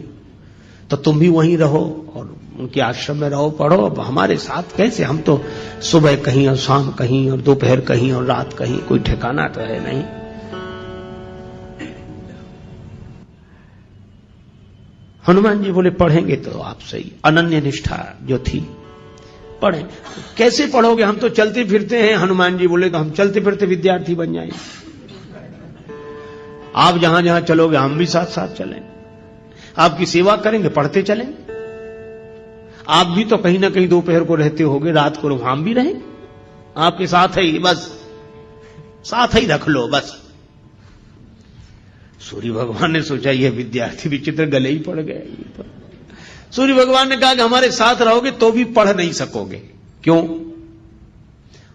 तो तुम भी वहीं रहो और उनके आश्रम में रहो, पढ़ो। अब हमारे साथ कैसे, हम तो सुबह कहीं और शाम कहीं और दोपहर कहीं और रात कहीं, कोई ठिकाना तो है नहीं। हनुमान जी बोले पढ़ेंगे तो आप सही। अनन्य निष्ठा जो थी, पढ़े। कैसे पढ़ोगे, हम तो चलते फिरते हैं। हनुमान जी बोले तो हम चलते फिरते विद्यार्थी बन जाएंगे, आप जहां जहां चलोगे हम भी साथ साथ चलेंगे, आपकी सेवा करेंगे, पढ़ते चलेंगे। आप भी तो कहीं ना कहीं दोपहर को रहते होगे, रात को हम भी रहेंगे, आपके साथ ही, बस साथ ही रख लो बस। सूर्य भगवान ने सोचा यह विद्यार्थी विचित्र, गले ही पड़ गए। तो सूर्य भगवान ने कहा कि हमारे साथ रहोगे तो भी पढ़ नहीं सकोगे। क्यों?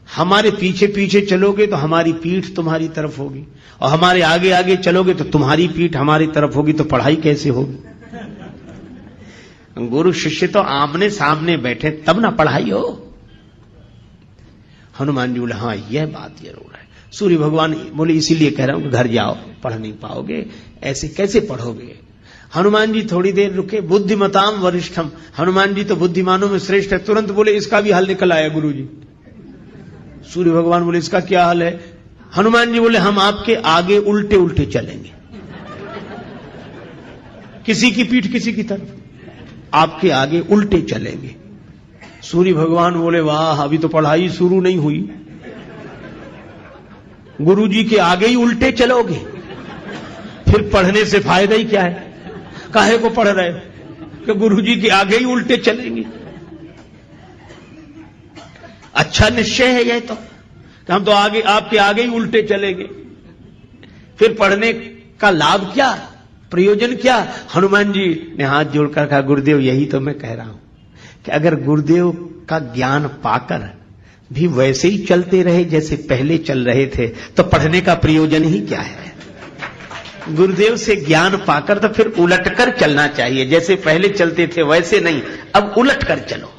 हमारे पीछे पीछे चलोगे तो हमारी पीठ तुम्हारी तरफ होगी, और हमारे आगे आगे चलोगे तो तुम्हारी पीठ हमारी तरफ होगी, तो पढ़ाई कैसे होगी? गुरु शिष्य तो आमने सामने बैठे तब ना पढ़ाई हो। हनुमान जी बोले हाँ यह बात जरूर है। सूर्य भगवान बोले इसीलिए कह रहा हूं कि घर जाओ, पढ़ नहीं पाओगे, ऐसे कैसे पढ़ोगे? हनुमान जी थोड़ी देर रुके। बुद्धिमताम वरिष्ठम, हनुमान जी तो बुद्धिमानों में श्रेष्ठ है। तुरंत बोले इसका भी हल निकल आया गुरु जी। सूर्य भगवान बोले इसका क्या हल है? हनुमान जी बोले हम आपके आगे उल्टे उल्टे चलेंगे, किसी की पीठ किसी की तरफ, आपके आगे उल्टे चलेंगे। सूर्य भगवान बोले वाह, अभी तो पढ़ाई शुरू नहीं हुई, गुरु जी के आगे ही उल्टे चलोगे, फिर पढ़ने से फायदा ही क्या है? काहे को पढ़ रहे कि गुरु जी के आगे ही उल्टे चलेंगे? अच्छा निश्चय है यह तो, कि हम तो आगे आपके आगे ही उल्टे चलेंगे, फिर पढ़ने का लाभ क्या, प्रयोजन क्या? हनुमान जी ने हाथ जोड़कर कहा गुरुदेव यही तो मैं कह रहा हूं कि अगर गुरुदेव का ज्ञान पाकर भी वैसे ही चलते रहे जैसे पहले चल रहे थे तो पढ़ने का प्रयोजन ही क्या है? गुरुदेव से ज्ञान पाकर तो फिर उलटकर चलना चाहिए, जैसे पहले चलते थे वैसे नहीं, अब उलट कर चलो।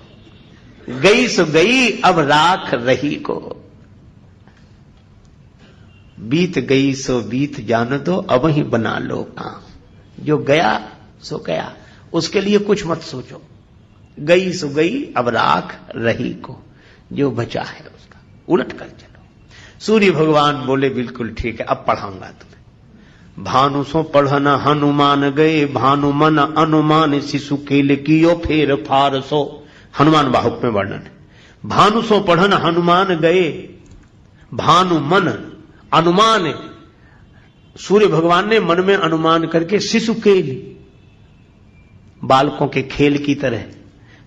गई सो गई अब राख रही को, बीत गई सो बीत जान दो अब ही बना लो काम। जो गया सो गया, उसके लिए कुछ मत सोचो। गई सो गई अब राख रही को, जो बचा है उसका उलट कर चलो। सूर्य भगवान बोले बिल्कुल ठीक है, अब पढ़ाऊंगा तुम्हें। भानु सो पढ़ना हनुमान गए, भानु मन अनुमान शिशु केल कियो फेर फार सो। हनुमान बाहुक में वर्णन है। भानु सो पढ़न हनुमान गए, भानु मन अनुमान, सूर्य भगवान ने मन में अनुमान करके शिशु के बालकों के खेल की तरह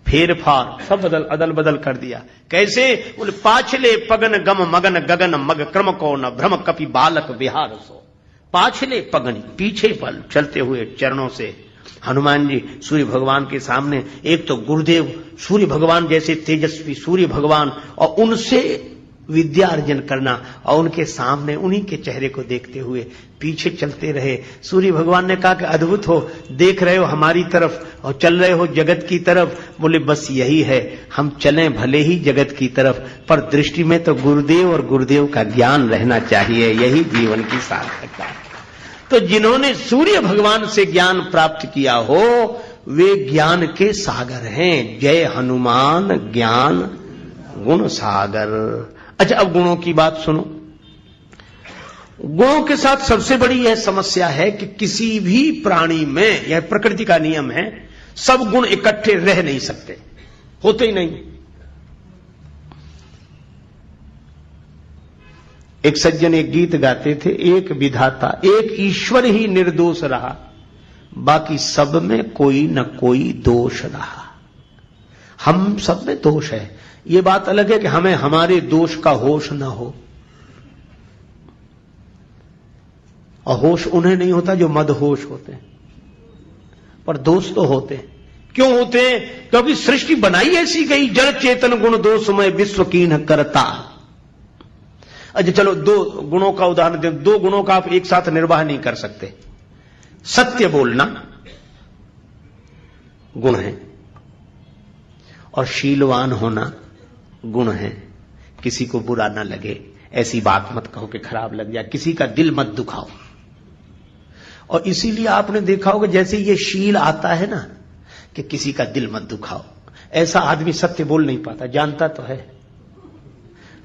फेर फार सब अदल बदल कर दिया। कैसे? बोले पाछले पगन गम मगन गगन मग क्रम को न भ्रम कपि बालक विहार सो। पाछले पगन पीछे पल चलते हुए चरणों से हनुमान जी सूर्य भगवान के सामने, एक तो गुरुदेव सूर्य भगवान जैसे तेजस्वी सूर्य भगवान, और उनसे विद्या अर्जन करना, और उनके सामने उन्हीं के चेहरे को देखते हुए पीछे चलते रहे। सूर्य भगवान ने कहा कि अद्भुत हो, देख रहे हो हमारी तरफ और चल रहे हो जगत की तरफ। बोले बस यही है, हम चलें भले ही जगत की तरफ, पर दृष्टि में तो गुरुदेव और गुरुदेव का ज्ञान रहना चाहिए, यही जीवन की सार्थकता है। तो जिन्होंने सूर्य भगवान से ज्ञान प्राप्त किया हो वे ज्ञान के सागर हैं। जय हनुमान ज्ञान गुण सागर। अच्छा, अब गुणों की बात सुनो। गुणों के साथ सबसे बड़ी यह समस्या है कि किसी भी प्राणी में, यह प्रकृति का नियम है, सब गुण इकट्ठे रह नहीं सकते, होते ही नहीं। एक सज्जन एक गीत गाते थे, एक विधाता एक ईश्वर ही निर्दोष रहा, बाकी सब में कोई न कोई दोष रहा। हम सब में दोष है, ये बात अलग है कि हमें हमारे दोष का होश न हो, और होश उन्हें नहीं होता जो मदहोश होते हैं, पर दोष तो होते हैं। क्यों होते हैं? क्योंकि सृष्टि बनाई ऐसी गई, जड़ चेतन गुण दोषमय विश्व कीन्ह करता। अच्छा चलो, दो गुणों का उदाहरण दें। दो गुणों का आप एक साथ निर्वाह नहीं कर सकते। सत्य बोलना गुण है, और शीलवान होना गुण है। किसी को बुरा ना लगे, ऐसी बात मत कहो कि खराब लग जाए, किसी का दिल मत दुखाओ। और इसीलिए आपने देखा होगा जैसे ये शील आता है ना कि किसी का दिल मत दुखाओ, ऐसा आदमी सत्य बोल नहीं पाता। जानता तो है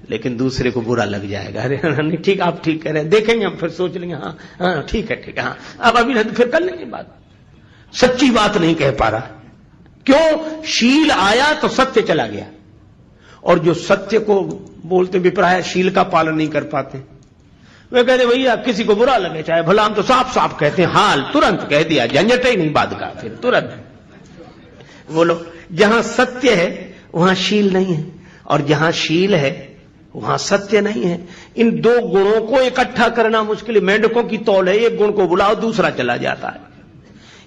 लेकिन दूसरे को बुरा लग जाएगा। अरे नहीं ठीक, आप ठीक कह रहे हैं, देखेंगे हम, फिर सोच लेंगे हाँ हाँ ठीक है हाँ, अब अभी नहीं फिर कर लेंगे बात। सच्ची बात नहीं कह पा रहा। क्यों? शील आया तो सत्य चला गया, और जो सत्य को बोलते विप्राय शील का पालन नहीं कर पाते, वे कहते भैया किसी को बुरा लगे चाहे भला, हम तो साफ साफ कहते हैं, हाल तुरंत कह दिया, झंझट ही नहीं बात का, फिर तुरंत बोलो। जहां सत्य है वहां शील नहीं है, और जहां शील है वहां सत्य नहीं है। इन दो गुणों को इकट्ठा करना मुश्किल है। मेंढकों की तौल है, एक गुण को बुलाओ दूसरा चला जाता है।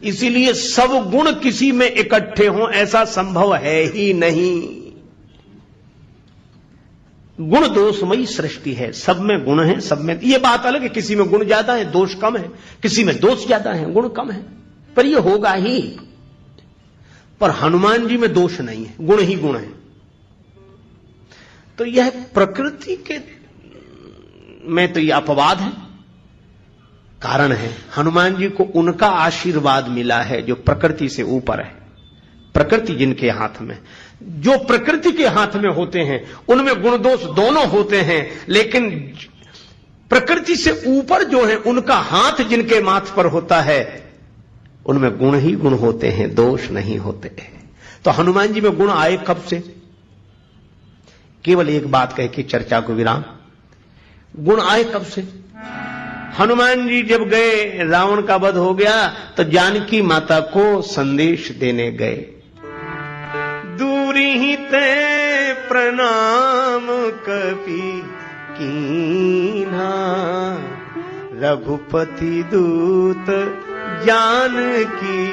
इसीलिए सब गुण किसी में इकट्ठे हों ऐसा संभव है ही नहीं। गुण दोषमयी सृष्टि है, सब में गुण है, सब में। ये बात अलग है, किसी में गुण ज्यादा है दोष कम है, किसी में दोष ज्यादा है गुण कम है, पर यह होगा ही। पर हनुमान जी में दोष नहीं है, गुण ही गुण है। तो यह प्रकृति के में तो यह अपवाद है, कारण है। हनुमान जी को उनका आशीर्वाद मिला है जो प्रकृति से ऊपर है। प्रकृति जिनके हाथ में, जो प्रकृति के हाथ में होते हैं उनमें गुण दोष दोनों होते हैं, लेकिन प्रकृति से ऊपर जो है उनका हाथ जिनके माथ पर होता है उनमें गुण ही गुण होते हैं, दोष नहीं होते हैं। तो हनुमान जी में गुण आए कब से? केवल एक बात कह के चर्चा को विराम। गुण आए कब से? हनुमान जी जब गए, रावण का वध हो गया तो जानकी माता को संदेश देने गए। दूरी ही ते प्रणाम कपि कीन्हा, रघुपति दूत जानकी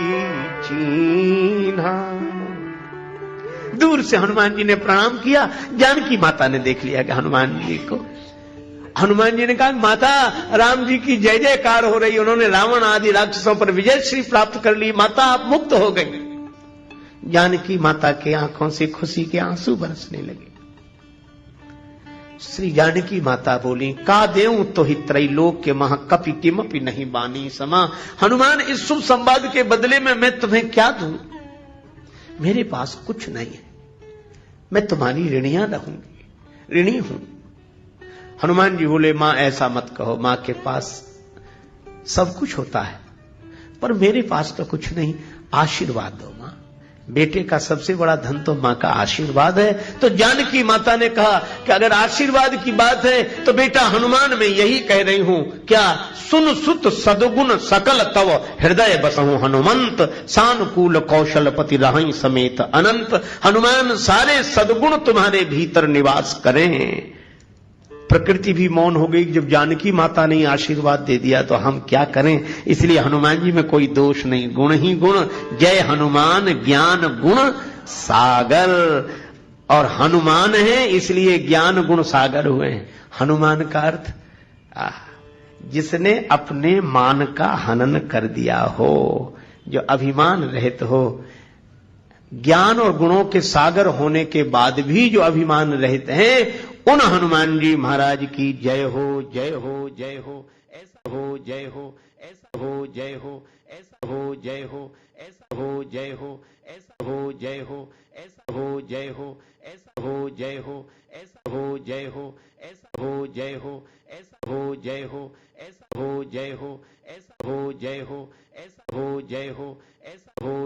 चीन्हा। दूर से हनुमान जी ने प्रणाम किया, जानकी माता ने देख लिया कि हनुमान जी को। हनुमान जी ने कहा माता राम जी की जय जयकार हो रही, उन्होंने रावण आदि राक्षसों पर विजय श्री प्राप्त कर ली, माता आप मुक्त हो गई। जानकी माता के आंखों से खुशी के आंसू बरसने लगे। श्री जानकी माता बोली, का देऊं तो ही त्रैलोक के महा कपि किमपि नहीं बानी समा। हनुमान इस शुभ संवाद के बदले में मैं तुम्हें क्या दूं? मेरे पास कुछ नहीं है, मैं तुम्हारी ऋणियां रहूंगी, ऋणी हूं। हनुमान जी बोले, मां ऐसा मत कहो, मां के पास सब कुछ होता है पर मेरे पास तो कुछ नहीं, आशीर्वाद दो मां, बेटे का सबसे बड़ा धन तो मां का आशीर्वाद है। तो जानकी माता ने कहा कि अगर आशीर्वाद की बात है तो बेटा हनुमान मैं यही कह रही हूं, क्या सुन सुत सदगुण सकल तव हृदय बसहु हनुमंत, सानुकूल कौशलपति रहई समेत अनंत। हनुमान सारे सदगुण तुम्हारे भीतर निवास करें। प्रकृति भी मौन हो गई। जब जानकी माता ने आशीर्वाद दे दिया तो हम क्या करें। इसलिए हनुमान जी में कोई दोष नहीं, गुण ही गुण। जय हनुमान ज्ञान गुण सागर। और हनुमान है इसलिए ज्ञान गुण सागर हुए हैं। हनुमान का अर्थ जिसने अपने मान का हनन कर दिया हो, जो अभिमान रहित हो। ज्ञान और गुणों के सागर होने के बाद भी जो अभिमान रहित हैं, उन हनुमान जी महाराज की जय हो, जय हो, जय हो। ऐसा हो, जय हो, ऐसा हो, जय हो, ऐसा हो, जय हो, ऐसा हो, जय हो, ऐसा हो, जय हो, ऐसा हो, जय हो, ऐसा हो, जय हो, ऐसा हो, जय हो, ऐसा हो, जय हो, ऐसा हो, जय हो, ऐसा हो, जय हो, ऐसा हो, जय हो, ऐसा हो, जय हो, ऐसा हो।